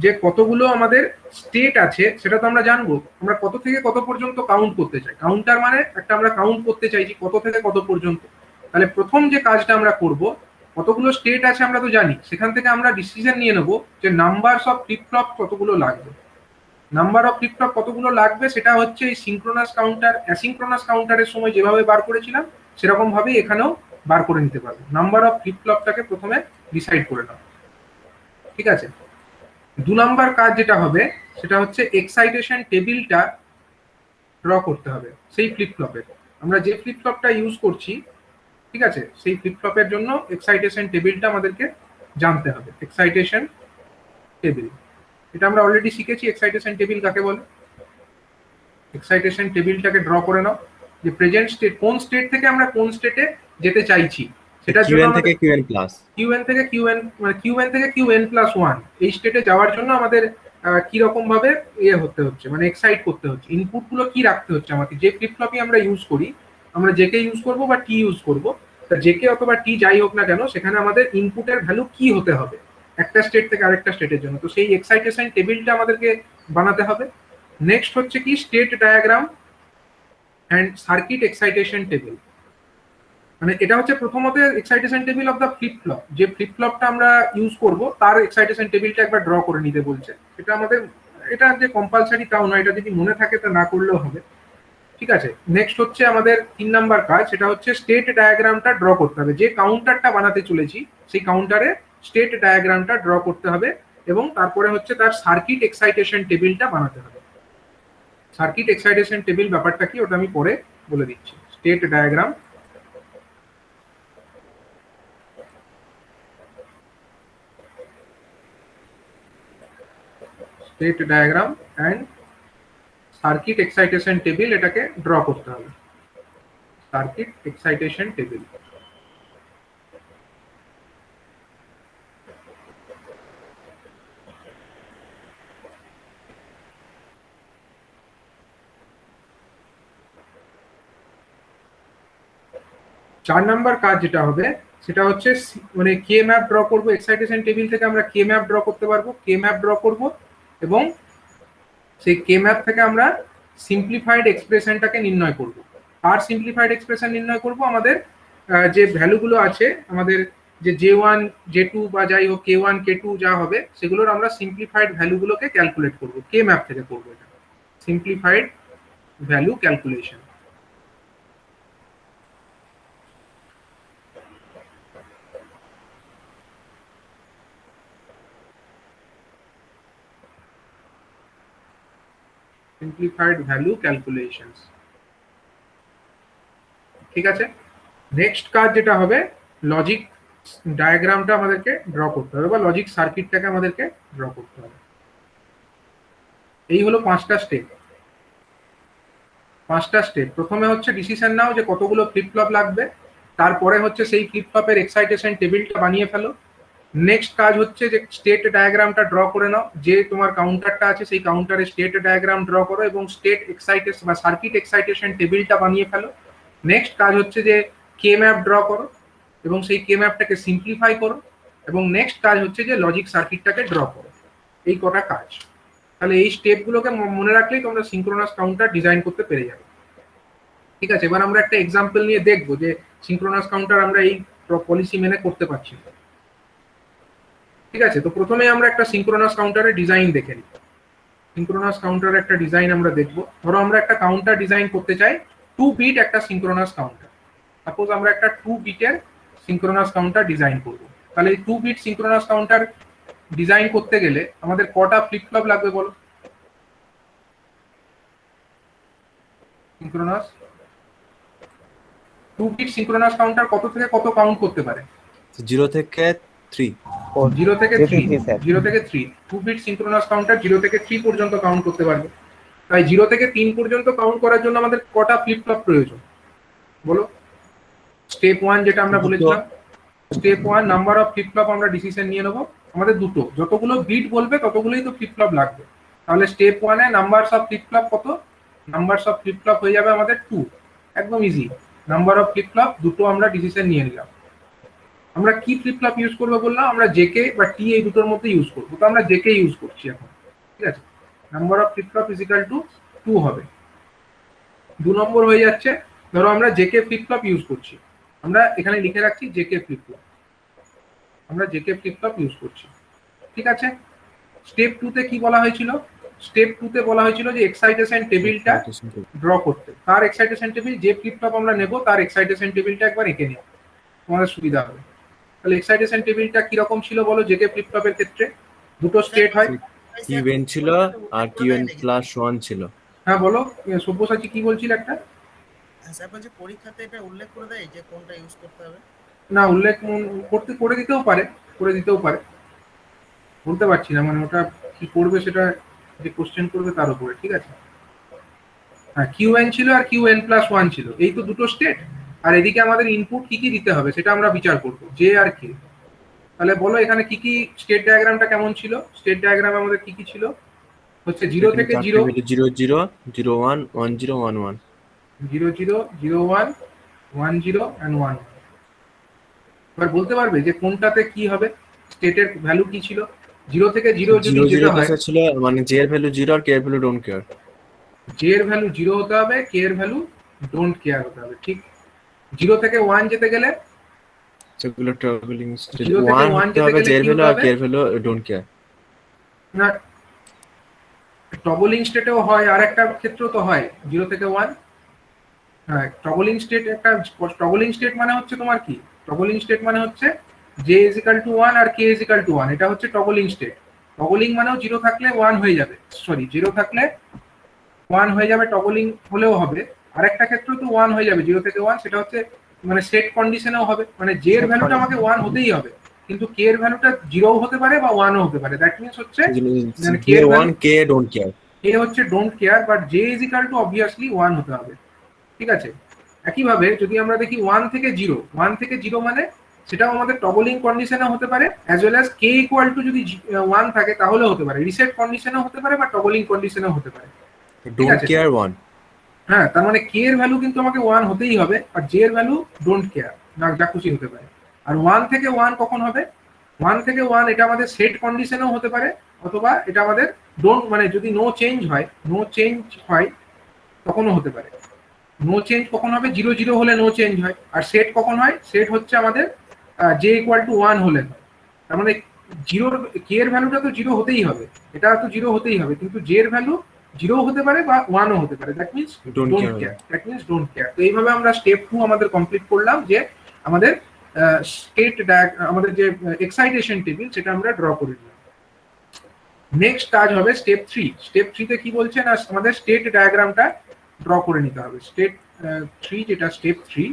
A: যে কতগুলো আমাদের স্টেট আছে সেটা তো আমরা জানবো, আমরা কত থেকে কত পর্যন্ত কাউন্ট করতে চাই। কাউন্টার মানে একটা আমরা কাউন্ট করতে চাইছি কত থেকে কত পর্যন্ত। তাহলে প্রথম যে কাজটা আমরা করব, কতগুলো স্টেট আছে আমরা তো জানি, সেখান থেকে আমরা ডিসিশন নিয়ে নেব যে নাম্বারস অফ ফ্লিপ ফ্লপ কতগুলো লাগবে। নাম্বার অফ ফ্লিপ ফ্লপ কতগুলো লাগবে সেটা হচ্ছে এই সিঙ্ক্রোনাস কাউন্টার অ্যাসিঙ্ক্রোনাস কাউন্টারের সময় যেভাবে বার করেছিলাম সেরকম ভাবেই এখানেও বার করে নিতে পারবে। নাম্বার অফ ফ্লিপ ফ্লপটাকে প্রথমে ডিসাইড করে নাও। ঠিক আছে, 2 নাম্বার কাজ যেটা হবে সেটা হচ্ছে এক্সাইটেশন টেবিলটা ড্র করতে হবে সেই ফ্লিপ ফ্লপের। আমরা যে ফ্লিপ ফ্লপটা ইউজ করছি, ঠিক আছে, সেই ফ্লিপ ফ্লপের জন্য এক্সাইটেশন টেবিলটা আমাদেরকে জানতে হবে। এক্সাইটেশন টেবিল, এটা আমরা অলরেডি শিখেছি এক্সাইটেশন টেবিল কাকে বলে। এক্সাইটেশন টেবিলটাকে ড্র করে নাও, যে প্রেজেন্ট স্টেট, কোন স্টেট থেকে আমরা কোন স্টেটে যেতে চাইছি সেটার জন্য
D: কিউএন থেকে কিউএন প্লাস,
A: কিউএন থেকে কিউএন মানে কিউএন থেকে কিউএন প্লাস 1 এই স্টেটে যাওয়ার জন্য আমাদের কি রকম ভাবে হতে হচ্ছে, মানে এক্সাইট করতে হচ্ছে, ইনপুট গুলো কি রাখতে হচ্ছে আমাকে। যে ফ্লিপ ফ্লপই আমরা ইউজ করি, আমরা জেকে ইউজ করব বা টি ইউজ করব, তা জেকে অথবা টি যাই হোক না কেন সেখানে আমাদের ইনপুটের ভ্যালু কি হতে হবে একটা স্টেট থেকে আরেকটা স্টেটের জন্য, তো সেই এক্সাইটেশন টেবিলটা আমাদেরকে বানাতে হবে। নেক্সট হচ্ছে কি state diagram and circuit excitation table, মানে এটা হচ্ছে প্রথমত excitation table of the flip flop, যে ফ্লিপ ফ্লপটা আমরা ইউজ করব তার এক্সাইটেশন টেবিলটা একবার ড্র করে নিতে বলছে। এটা আমাদের, এটা যে কম্পালসারি তাও নয়, এটা যদি মনে থাকে তা না করলেও হবে। ঠিক আছে, নেক্সট হচ্ছে আমাদের 3 নাম্বার কাজ, সেটা হচ্ছে স্টেট ডায়াগ্রামটা ড্র করতে হবে। যে কাউন্টারটা বানাতে চলেছি সেই কাউন্টারে স্টেট ডায়াগ্রামটা ড্র করতে হবে, এবং তারপরে হচ্ছে তার সার্কিট এক্সাইটেশন টেবিলটা বানাতে হবে। সার্কিট এক্সাইটেশন টেবিল ব্যাপারটা কি ওটা আমি পরে বলে দিচ্ছি। State diagram, state diagram and circuit excitation table, এটাকে ড্র করতে হবে। সার্কিট এক্সাইটেশন টেবিল, চার নাম্বার কাজ যেটা হবে সেটা হচ্ছে মানে কে ম্যাপ ড্র করবো। এক্সাইটেশন টেবিল থেকে আমরা কে ম্যাপ ড্র করতে পারবো, কে ম্যাপ ড্র করব, এবং সেই কে ম্যাপ থেকে আমরা সিম্পলিফাইড এক্সপ্রেশনটাকে নির্ণয় করব। কার সিম্পলিফাইড এক্সপ্রেশন নির্ণয় করব? আমাদের যে ভ্যালুগুলো আছে, আমাদের যে J1 J2 বা যাই হোক K1 K2 যা হবে সেগুলোর আমরা সিম্পলিফাইড ভ্যালুগুলোকে ক্যালকুলেট করব, কে ম্যাপ থেকে করব। এটা simplified value calculation. Simplified value calculations. ঠিক আছে, নেক্সট কাজ যেটা হবে, লজিক ডায়াগ্রামটা আমাদেরকে ড্র করতে হবে বা লজিক সার্কিটটাকে আমাদেরকে ড্র করতে হবে। এই হলো 5টা স্টেপ। 5টা স্টেপ। প্রথমে হচ্ছে ডিসিশন নাও যে কতগুলো ফ্লিপ ফ্লপ লাগবে, তারপরে হচ্ছে সেই ফ্লিপ ফ্লপের এক্সাইটেশন টেবিলটা বানিয়ে ফেলো। নেক্সট কাজ হচ্ছে যে স্টেট ডায়াগ্রামটা ড্র করে নাও, যে তোমার কাউন্টারটা আছে সেই কাউন্টারের স্টেট ডায়াগ্রাম ড্র করো এবং স্টেট এক্সাইটেশন বা সার্কিট এক্সাইটেশন টেবিলটা বানিয়ে ফেলো। নেক্সট কাজ হচ্ছে যে কে ম্যাপ ড্র করো এবং সেই কে ম্যাপটাকে সিম্পলিফাই করো, এবং নেক্সট কাজ হচ্ছে যে লজিক সার্কিটটাকে ড্র করো। এই কটা কাজ। তাহলে এই স্টেপগুলোকে মনে রাখলেই তোমরা সিঙ্ক্রোনাস কাউন্টার ডিজাইন করতে পেরে যাবে। ঠিক আছে, এবার আমরা একটা এক্সাম্পল নিয়ে দেখবো যে সিঙ্ক্রোনাস কাউন্টার আমরা এই পলিসি মেনে করতে পারছি না। ঠিক আছে, তো প্রথমে আমরা একটা সিঙ্ক্রোনাস কাউন্টারের ডিজাইন দেখে নিই। সিঙ্ক্রোনাস কাউন্টারের একটা ডিজাইন আমরা দেখবো। ধরো আমরা একটা কাউন্টার ডিজাইন করতে চাই 2 বিট একটা সিঙ্ক্রোনাস কাউন্টার। সাপোজ আমরা একটা 2 বিটের সিঙ্ক্রোনাস কাউন্টার ডিজাইন করব। তাহলে এই 2 বিট সিঙ্ক্রোনাস কাউন্টার ডিজাইন করতে গেলে আমাদের কটা ফ্লিপ ফ্লপ লাগবে বলো? সিঙ্ক্রোনাস 2 বিট সিঙ্ক্রোনাস কাউন্টার কত থেকে কত কাউন্ট করতে পারে?
D: 0 থেকে 3।
A: 0 থেকে 3। 0 থেকে 3। 2 বিট সিঙ্ক্রোনাস কাউন্টার 0 থেকে 3 পর্যন্ত কাউন্ট করতে পারবে। তাই 0 থেকে 3 পর্যন্ত কাউন্ট করার জন্য আমাদের কটা ফ্লিপ ফ্লপ প্রয়োজন বলো? স্টেপ 1 যেটা আমরা বলেছিলাম, step 1 number of flip flop আমরা ডিসিশন নিয়ে নেবো। আমাদের দুটো, যতগুলো বিট বলবে ততগুলোই তো ফ্লিপ ফ্লপ লাগবে। তাহলে step 1 A numbers of flip flop কত? নাম্বারস অফ ফ্লিপ ফ্লপ হয়ে যাবে আমাদের 2। একদম easy. Number of flip flop দুটো আমরা ডিসিশন নিয়ে নিলাম। আমরা কি ফ্লিপ ফ্লপ ইউজ করবো বললাম? আমরা জেকে বা টি এই দুটোর মধ্যে ইউজ করবো, তো আমরা জেকে ইউজ করছি এখন। ঠিক আছে, number of flip flop is equal two 2 হবে। 2 নম্বর হয়ে যাচ্ছে, ধরো আমরা জেকে ফ্লিপ ফ্লপ ইউজ করছি, আমরা এখানে লিখে রাখছি জেকে ফ্লিপ ফ্লপ, আমরা জেকে ফ্লিপ ফ্লপ ইউজ করছি। ঠিক আছে, স্টেপ 2 তে কি বলা হয়েছিল? স্টেপ 2 তে বলা হয়েছিল যে এক্সাইটেশন টেবিলটা ড্র করতে। তার এক্সাইটেশন টেবিল, যে ফ্লিপ ফ্লপ আমরা নেব তার এক্সাইটেশন টেবিলটা একবার এঁকে নিও, তোমাদের সুবিধা হবে। তাহলে এক্সাইটেশন টেবিলটা কি রকম ছিল বলো? জেকে ফ্লিপ ফ্লপের ক্ষেত্রে দুটো স্টেট হয়,
D: কিউএন ছিল আর কিউএন প্লাস 1 ছিল।
A: হ্যাঁ বলো সব্যসাচী কি বলছিল একটা?
F: স্যার বলছি পরীক্ষাতে এটা উল্লেখ করে দেয় যে কোনটা ইউজ করতে হবে?
A: না, উল্লেখ করে দিতেও পারে, বলতে পারছি না, মানে ওটা কি করবে সেটা যে কোশ্চেন করবে তার উপরে। ঠিক আছে, হ্যাঁ কিউএন ছিল আর কিউএন প্লাস 1 ছিল, এই তো দুটো স্টেট। আর এদিকে আমাদের ইনপুট কি কি দিতে হবে সেটা আমরা বিচার করবো, জে আর কে। তাহলে বলো এখানে কি কি স্টেট ডায়াগ্রামটা কেমন ছিল? স্টেট ডায়াগ্রামে আমাদের কি কি ছিল? হচ্ছে 0 থেকে 0,
D: 0 0 0 1 1 0 1 1,
A: 0 0 0 1 1 0 and 1। এবার বলতে পারবে যে কোনটাতে কি হবে? স্টেটের ভ্যালু কি ছিল? 0 থেকে 0 যদি
D: 0
A: যেতে
D: 0
A: হয়,
D: কাছে ছিল, মানে জে এর ভ্যালু 0 আর কে এর ভ্যালু ডোন্ট কেয়ার।
A: জে এর ভ্যালু 0 হতে হবে, কে এর ভ্যালু ডোন্ট কেয়ার হতে হবে। ঠিক, 0 থেকে 1 যেতে গেলে
D: সেগুলো ট্রাভেলিং স্টেট
A: 0 থেকে
D: 1
A: 1
D: হতে
A: যেতে
D: হবে,
A: গেলে
D: জে এর
A: কি
D: ভ্যালু
A: হতে
D: আর
A: হবে?
D: কে এর ভ্যালু ডোন্ট কেয়ার।
A: না, ট্রবলিং স্টেটেও হয়, আর একটা ক্ষেত্র তো হয় 0 থেকে 1। হ্যাঁ, ট্রবলিং স্টেট একটা, ট্রবলিং স্টেট মানে হচ্ছে তোমার কি? ট্রবলিং স্টেট মানে হচ্ছে জে ইজ ইকাল টু 1 আর কে ইজ ইকাল টু 1, এটা হচ্ছে ট্রবলিং স্টেট। টগলিং মানেও 0 থাকলে 1 হয়ে যাবে, সরি 0 থাকলে 1 হয়ে যাবে, টগলিং হলেও হবে। আরেকটা ক্ষেত্রে তো 1 হয়ে যাবে 0 থেকে 1, সেটা হচ্ছে মানে সেট কন্ডিশনেও হবে, মানে জে এর ভ্যালুটা আমাকে 1 হতেই হবে, কিন্তু কে এর ভ্যালুটা 0 হতে পারে বা 1 ও হতে পারে। দ্যাট মিন্স হচ্ছে মানে কে
D: জে
A: এর
D: 1 কে ডোন্ট কেয়ার,
A: কে হচ্ছে don't care, but J is equal two obviously 1 হতে হবে। ঠিক আছে, একইভাবে যদি আমরা দেখি 1 থেকে 0, 1 থেকে 0 মানে সেটাও আমাদের টগলিং কন্ডিশনে হতে পারে, as well as K equal to যদি 1 থাকে তাহলে হতে পারে, রিসেট কন্ডিশনেও হতে পারে বা টগলিং কন্ডিশনেও হতে পারে।
D: Don't care 1।
A: হ্যাঁ, তার মানে কে এর ভ্যালু কিন্তু আমাকে 1 হতেই হবে, আর জে এর ভ্যালু ডোন্ট কেয়ার, না যা খুশি হতে পারে। আর 1 থেকে 1 কখন হবে? 1 থেকে 1 এটা আমাদের সেট কন্ডিশনেও হতে পারে, অথবা এটা আমাদের ডোন্ট, মানে যদি নো চেঞ্জ হয় তখনও হতে পারে। নো চেঞ্জ কখন হবে, 0 0 হলে নো চেঞ্জ হয়। আর সেট কখন হয়, সেট হচ্ছে আমাদের জে ইকুয়াল টু 1 হলে হয়। তার মানে জিরোর কে এর ভ্যালুটা তো 0 হতেই হবে, এটা তো 0 হতেই হবে, কিন্তু জে এর ভ্যালু 0 হতে পারে বা 1ও হতে পারে, that means
D: Don't
A: don't
D: care.
A: Care, that means don't care. তো এইভাবে আমরা স্টেপ 2 আমাদের কমপ্লিট করলাম, যে আমাদের স্টেট আমাদের যে এক্সাইটেশন টেবিল সেটা আমরা ড্র করে নিলাম। নেক্সট কাজ হবে স্টেপ 3। স্টেপ 3 তে কি বলছে না, আমাদের স্টেট ডায়াগ্রামটা ড্র করে নিতে হবে। স্টেপ 3 যেটা স্টেপ 3,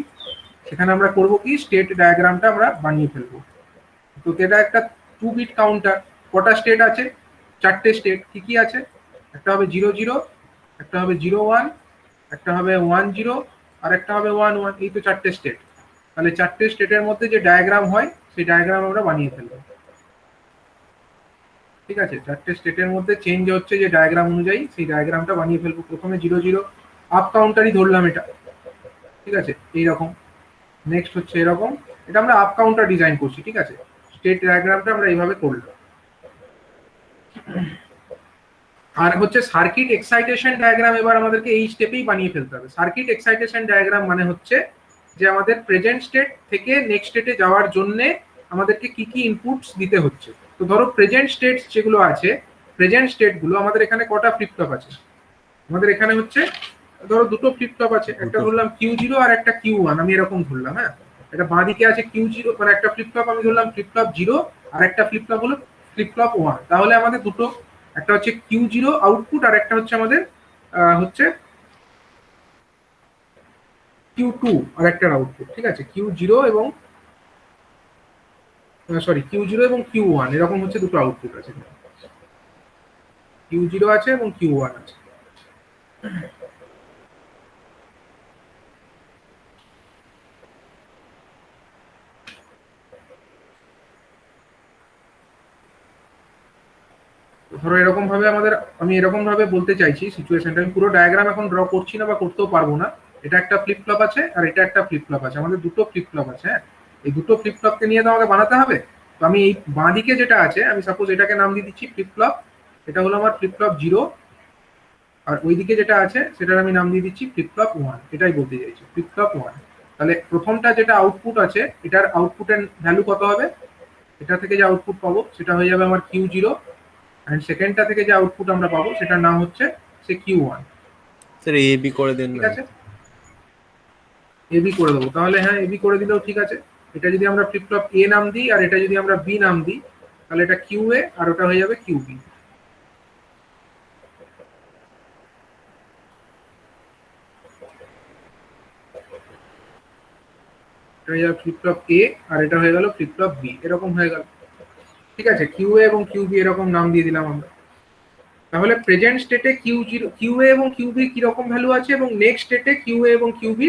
A: সেখানে আমরা করব কি, স্টেট ডায়াগ্রামটা আমরা বানিয়ে ফেলবো। তো এটা একটা 2 বিট কাউন্টার। কটা স্টেট আছে, 4টে স্টেট। কি কি আছে, একটা হবে 0 0, একটা হবে 0 1, একটা হবে 1 0, আর একটা হবে 1 1। এই তো 4টে স্টেট। তাহলে 4টে স্টেটের মধ্যে যে ডায়াগ্রাম হয় সেই ডায়াগ্রাম আমরা বানিয়ে ফেলবো। ঠিক আছে, 4টে স্টেটের মধ্যে চেঞ্জ হচ্ছে যে ডায়াগ্রাম অনুযায়ী, সেই ডায়াগ্রামটা বানিয়ে ফেলবো। প্রথমে 0 0 আপ কাউন্টারই ধরলাম এটা, ঠিক আছে, এইরকম। নেক্সট হচ্ছে এরকম, এটা আমরা আপ কাউন্টার ডিজাইন করছি, ঠিক আছে। স্টেট ডায়াগ্রামটা আমরা এইভাবে করলাম। আর হচ্ছে সার্কিট এক্সাইটেশন ডায়াগ্রাম এবার আমাদেরকে এই স্টেপেই বানিয়ে ফেলতে হবে। সার্কিট এক্সাইটেশন ডায়াগ্রাম মানে হচ্ছে যে আমাদের প্রেজেন্ট স্টেট থেকে নেক্সট স্টেটে যাওয়ার জন্য আমাদেরকে কি কি ইনপুটস দিতে হচ্ছে। তো ধরো প্রেজেন্ট স্টেট যেগুলো আছে, প্রেজেন্ট স্টেট গুলো আমাদের এখানে কটা ফ্লিপ ফ্লপ আছে, আমাদের এখানে হচ্ছে ধরো দুটো ফ্লিপ ফ্লপ আছে, একটা ধরলাম Q0 আর একটা Q1, আমি এরকম ধরলাম। হ্যাঁ, এটা বাঁ দিকে আছে Q0, মানে একটা ফ্লিপ ফ্লপ আমি ধরলাম ফ্লিপ ফ্লপ 0, আর একটা ফ্লিপ ফ্লপ হলো ফ্লিপ ফ্লপ 1। তাহলে আমাদের দুটো, একটা হচ্ছে Q0 আউটপুট আর একটা হচ্ছে আমাদের হচ্ছে Q2 আর একটা আউটপুট, ঠিক আছে। Q0 এবং Q0 এবং Q1 এরকম হচ্ছে দুটো আউটপুট আছে। Q0 আছে এবং Q1 আছে। ধরো এরকম ভাবে আমাদের, আমি এরকম ভাবে বলতে চাইছি সিচুয়েশনটা, আমি পুরো ডায়াগ্রাম এখন ড্র করছি না বা করতেও পারবো না। এটা একটা ফ্লিপ ফ্লপ আছে আর এটা একটা ফ্লিপ ফ্লপ আছে, আমাদের দুটো ফ্লিপ ফ্লপ আছে। হ্যাঁ, এই দুটো ফ্লিপ ফ্লপকে নিয়ে তো আমাকে বানাতে হবে। তো আমি এই বাঁ দিকে যেটা আছে, আমি সাপোজ এটাকে নাম দিয়ে দিচ্ছি ফ্লিপ ফ্লপ, এটা হলো আমার ফ্লিপ ফ্লপ 0। আর ওইদিকে যেটা আছে সেটার আমি নাম দিয়ে দিচ্ছি ফ্লিপ ফ্লপ 1, এটাই বলতে চাইছি, ফ্লিপ ফ্লপ 1। তাহলে প্রথমটা যেটা আউটপুট আছে, এটার আউটপুটের ভ্যালু কত হবে, এটা থেকে যে আউটপুট পাবো সেটা হয়ে যাবে আমার Q0, এন্ড সেকেন্ডটা থেকে যে আউটপুট আমরা পাবো সেটার নাম হচ্ছে সে Q1।
D: স্যার এ বি করে দেন
A: ঠিক
D: না।
A: আছে, এবি করে দেবো তাহলে। হ্যাঁ, এবি করে দিলেও ঠিক আছে। এটা যদি আমরা ফ্লিপ ফ্লপ এ নাম দিই আর এটা যদি আমরা বি নাম দিই, তাহলে এটা QA আর ওটা হয়ে যাবে QB। এটা হয়ে যাবে ফ্লিপ ফ্লপ এ আর এটা হয়ে গেল ফ্লিপ ফ্লপ বি, এরকম হয়ে গেল। ঠিক আছে, QA এবং QB এরকম নাম দিয়ে দিলাম আমরা। তাহলে প্রেজেন্ট স্টেটে QA এবং QB কি রকম ভ্যালু আছে এবং নেক্সট স্টেটে QA এবং QB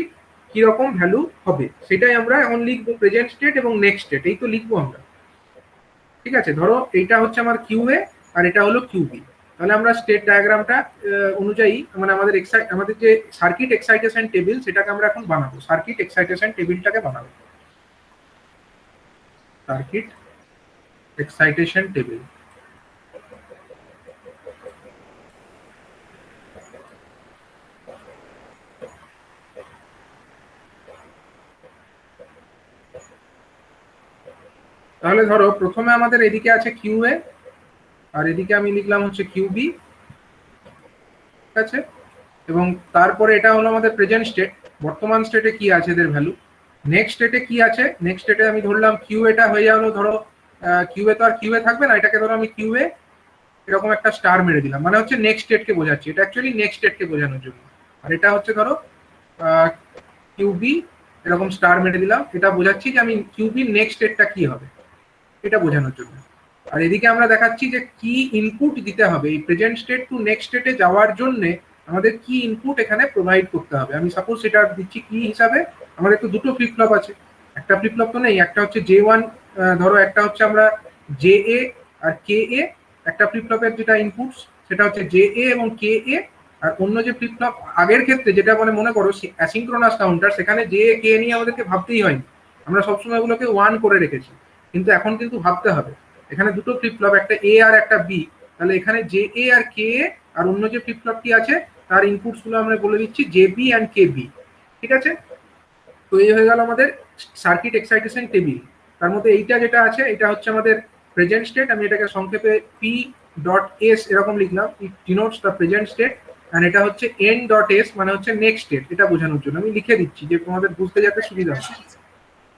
A: কি রকম ভ্যালু হবে, সেটাই আমরা এখন লিখবো। প্রেজেন্ট স্টেট এবং নেক্সট স্টেট, এই তো লিখবো আমরা। ঠিক আছে, ধরো এইটা হচ্ছে আমার QA আর এটা হলো QB। তাহলে আমরা স্টেট ডায়াগ্রামটা অনুযায়ী, মানে আমাদের যে সার্কিট এক্সাইটেশন টেবিল সেটাকে আমরা এখন বানাবো। সার্কিট এক্সাইটেশন টেবিলটাকে বানাবো, সার্কিট এক্সাইটেশন টেবিল। তাহলে ধরো প্রথমে আমাদের এদিকে আছে QA আর এদিকে আমি লিখলাম হচ্ছে QB, ঠিক আছে। এবং তারপরে এটা হলো আমাদের প্রেজেন্ট স্টেট, বর্তমান স্টেটে কি আছে এদের ভ্যালু। নেক্সট স্টেটে কি আছে, নেক্সট স্টেটে আমি ধরলাম QA, টা হয়ে গেল ধরো QA তো আর QA থাকবে না, এটাকে ধরো আমি QA এরকম একটা স্টার মেরে দিলাম, মানে হচ্ছে নেক্সট স্টেটকে বোঝাচ্ছি, এটা অ্যাকচুয়ালি নেক্সট স্টেটকে বোঝানোর জন্য। আর এটা হচ্ছে ধরো QB এরকম স্টার মেরে দিলাম, এটা বোঝাচ্ছি যে আমি QB নেক্সট স্টেটটা কি হবে এটা বোঝানোর জন্য। আর এদিকে আমরা দেখাচ্ছি যে কি ইনপুট দিতে হবে এই প্রেজেন্ট স্টেট টু নেক্সট স্টেটে যাওয়ার জন্য, আমাদের কি ইনপুট এখানে প্রোভাইড করতে হবে। আমি সাপোজ সেটা দিচ্ছি কি হিসাবে, আমাদের তো দুটো ফ্লিপ ফ্লপ আছে, একটা ফ্লিপ ফ্লপ তো নেই, একটা হচ্ছে J1, ধরো একটা হচ্ছে আমরা JA আর KA, একটা ফ্লিপ ফ্লপের যেটা ইনপুটস সেটা হচ্ছে JA এবং KA। আর অন্য যে ফ্লিপ ফ্লপ আগের ক্ষেত্রে যেটা মানে মনে করো অ্যাসিঙ্ক্রোনাস কাউন্টার, সেখানে JA KA নিয়ে আমাদেরকে ভাবতেই হয়নি, আমরা সবসময় ওগুলোকে 1 করে রেখেছি। কিন্তু এখন কিন্তু ভাবতে হবে, এখানে দুটো ফ্লিপ ফ্লপ, একটা A আর একটা B, তাহলে এখানে JA আর KA, আর অন্য যে ফ্লিপ ফ্লপটি আছে তার ইনপুটস গুলো আমরা বলে দিচ্ছি JB অ্যান্ড KB। ঠিক আছে? তো এই হয়ে গেল আমাদের সার্কিট এক্সাইটেশন টেবিল। তার মধ্যে এইটা যেটা আছে এটা হচ্ছে আমাদের প্রেজেন্ট স্টেট। আমি এটাকে সংক্ষেপে পি ডট এস এরকম লিখলাম, ইট ডিনোটস দ্য প্রেজেন্ট স্টেট। আর এটা হচ্ছে এন ডট এস মানে হচ্ছে নেক্সট স্টেট। এটা বোঝানোর জন্য আমি লিখে দিচ্ছি যে তোমাদের বুঝতে যাতে সুবিধা হয়।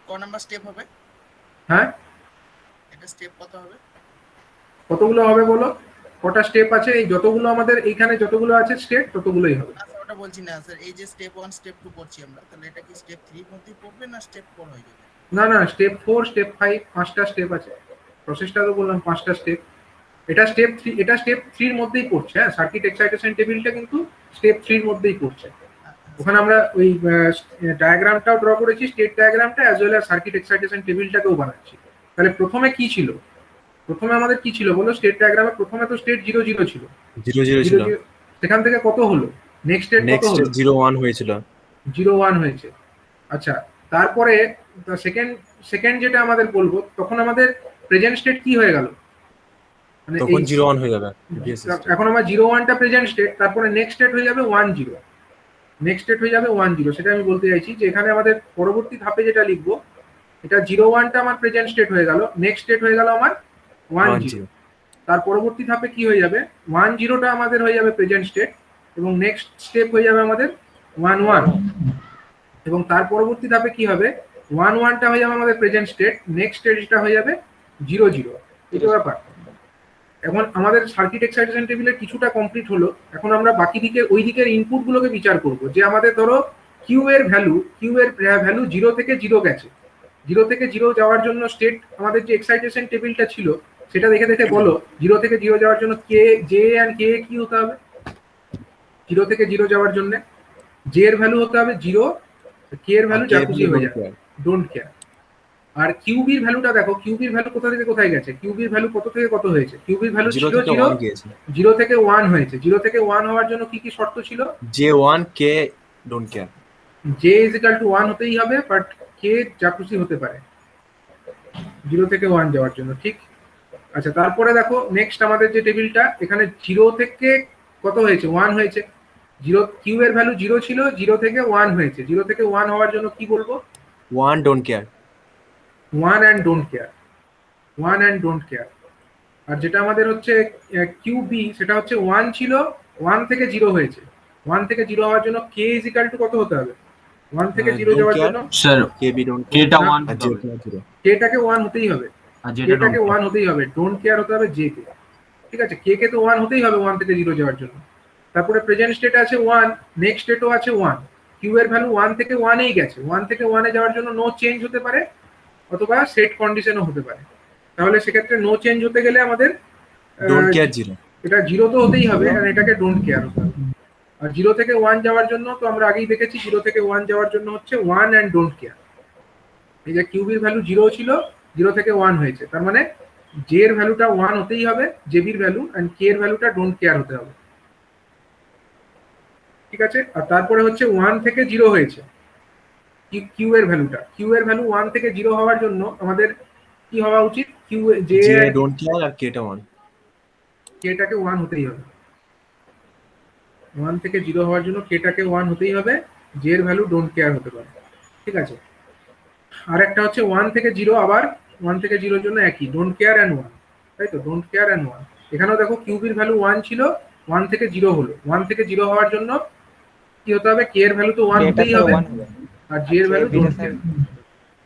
F: ক নাম্বার স্টেপ হবে?
A: হ্যাঁ,
F: এটা স্টেপ কত হবে?
A: কতগুলো হবে বলো? কটা স্টেপ আছে? এই যতগুলো আমাদের এইখানে যতগুলো আছে স্টেট ততগুলোই হবে।
F: না স্যার ওটা বলছি না স্যার, এই যে স্টেপ 1 স্টেপ 2 করছি আমরা, তাহলে এটা কি স্টেপ 3 এর মধ্যেই পড়বে না স্টেপ 4 হয়ে যাবে?
A: না না, স্টেপ 4 স্টেপ 5 5টা স্টেপ আছে। প্রসেসটা তো বললাম 5টা স্টেপ। এটা স্টেপ 3, এটা স্টেপ 3 এর মধ্যেই পড়ছে। হ্যাঁ, সার্কিট এক্সাইটেশন টেবিলটা কিন্তু স্টেপ 3 এর মধ্যেই পড়ছে। ওখানে আমরা ওই ডায়াগ্রামটাও ড্র করেছি, স্টেট ডায়াগ্রামটা as well as circuit excitation টেবিলটাকেও বানাচ্ছি। তাহলে প্রথমে কি ছিল? প্রথমে আমাদের কি ছিল বলো? স্টেট ডায়াগ্রামে প্রথমে তো স্টেট 0 0 ছিল।
D: 0 0 ছিল।
A: সেখান থেকে কত হলো? নেক্সট স্টেট কত
D: নেক্সট
A: হলো?
D: 0 1 হয়েছিল।
A: 0 1 হয়েছে। আচ্ছা, তারপরে সেকেন্ড যেটা আমাদের বলবো, তখন আমাদের প্রেজেন্ট স্টেট কি হয়ে গেল? মানে
D: তখন 0 1 হয়ে যাবে।
A: এখন আমার 0 1টা প্রেজেন্ট স্টেট, তারপরে নেক্সট স্টেট হয়ে যাবে 1 0। নেক্সট স্টেট হয়ে যাবে 1 0। সেটা আমি বলতে চাইছি যে এখানে আমাদের পরবর্তী ধাপে যেটা লিখবো, এটা 0 1টা আমার প্রেজেন্ট স্টেট হয়ে গেল, নেক্সট স্টেট হয়ে গেল আমার 1 0। তার পরবর্তী ধাপে কি হয়ে যাবে? 1 0টা আমাদের হয়ে যাবে প্রেজেন্ট স্টেট, এবং নেক্সট স্টেপ হয়ে যাবে আমাদের 1 1। এবং তার পরবর্তী ধাপে কি হবে? 1 1টা হয়ে যাবে আমাদের প্রেজেন্ট স্টেট, নেক্সট স্টেজটা হয়ে যাবে 0 0। এটা ব্যাপার। এখন আমাদের সার্কিট এক্সাইটেশন টেবিলের কিছুটা কমপ্লিট হলো। এখন আমরা বাকি দিকে ওই দিকের ইনপুট গুলোকে বিচার করব, যে আমাদের ধরো কিউ এর ভ্যালু 0 থেকে 0 গেছে। 0 থেকে 0 যাওয়ার জন্য স্টেট আমাদের যে এক্সাইটেশন টেবিলটা ছিল সেটা দেখে দেখে বলো, 0 থেকে 0 যাওয়ার জন্য কে জে এন্ড কে কি হতে হবে? 0 থেকে 0 যাওয়ার জন্য জে এর ভ্যালু হতে হবে 0, কে এর ভ্যালু যা খুশি হয়ে যাবে, ডোন্ট কেয়ার। আর কিউবির ভ্যালুটা দেখো, কিউবির ভ্যালু কোথা থেকে কোথায় গেছে? কিউবির ভ্যালু কত থেকে কত হয়েছে? কিউবির ভ্যালু
D: 0
A: ছিল
D: থেকে
A: 0,
D: 1 গিয়েছে।
A: 0 থেকে 1 হয়েছে। 0 থেকে 1 হওয়ার জন্য কি কি শর্ত ছিল?
D: যে 1 কে don't care.
A: J is equal to 1 হতেই হবে, বাট কে যা খুশি হতে পারে 0 থেকে 1 যাওয়ার জন্য, ঠিক? আচ্ছা, তারপরে দেখো নেক্সট আমাদের যে টেবিলটা, এখানে 0 থেকে কত হয়েছে? 1 হয়েছে। 0 কিউ এর ভ্যালু 0 ছিল, 0 থেকে 1 হয়েছে। 0 থেকে 1 হওয়ার জন্য কি বলবো?
D: 1 don't care.
A: 1 and don't care, 1 and don't care। আর যেটা আমাদের হচ্ছে কিউবি, সেটা হচ্ছে 1 ছিল, 1 থেকে 0 হয়েছে। 1 থেকে 0 হওয়ার জন্য কে ইজ ইকুয়াল টু কত হতে হবে? 1 থেকে 0
D: don't
A: যাওয়ার
D: care।
A: জন্য
E: স্যার
D: কে বি ডোন্ট
E: কেটা 1
D: আর 0
A: কেটাকে 1 হতেই হবে,
E: আর যেটা
A: কেটাকে 1 হতেই হবে, ডোন্ট কেয়ার হতে হবে জে কে। ঠিক আছে, কে কে তো 1 হতেই হবে 1 থেকে 0 যাওয়ার জন্য। তারপরে প্রেজেন্ট স্টেট আছে 1, নেক্সট স্টেটও আছে 1। কিউ এর ভ্যালু 1 থেকে 1 এই গেছে। 1 থেকে 1 এ যাওয়ার জন্য নো চেঞ্জ হতে পারে, অথবা সেট কন্ডিশনও হতে পারে। তাহলে সেক্ষেত্রে নো চেঞ্জ হতে গেলে আমাদের
D: ডোন্ট কেয়ার 0।
A: এটা 0 তো হতেই হবে, আর এটাকে ডোন্ট কেয়ার হতে হবে। আর 0 থেকে 1 যাওয়ার জন্য তো আমরা আগেই দেখেছি, 0 থেকে 1 যাওয়ার জন্য হচ্ছে 1 and don't care। এই যে কিউবির ভ্যালু 0 ছিল, 0 থেকে 1 হয়েছে, তার মানে জে এর ভ্যালুটা 1 হতেই হবে, জেবির ভ্যালু, এন্ড কে এর ভ্যালুটা ডোন্ট কেয়ার হতে হবে। ঠিক আছে, আর তারপরে হচ্ছে 1 থেকে 0 হয়েছে কিউ এর ভ্যালুটা। কিউ এর ভ্যালু 1 থেকে 0 হওয়ার জন্য আমাদের কি হওয়া উচিত? কিউ জে
D: যে ডোন্ট কেয়ার আর কেটা 1।
A: কেটাকে 1 হতেই হবে। 1 থেকে 0 হওয়ার জন্য কেটাকে 1 হতেই হবে, জে এর ভ্যালু ডোন্ট কেয়ার হতে পারে। ঠিক আছে, আর একটা হচ্ছে 1 থেকে 0, আবার 1 থেকে 0 এর জন্য একই, ডোন্ট কেয়ার এন্ড 1, তাই তো? Don't care and 1। এখানেও দেখো কিউবির ভ্যালু 1 ছিল, 1 থেকে 0 হলো। 1 থেকে 0 হওয়ার জন্য কি হতে হবে? কে এর ভ্যালু তো 1 হতেই হবে, আর জে এর ভ্যালু ডোন্ট কেয়ার।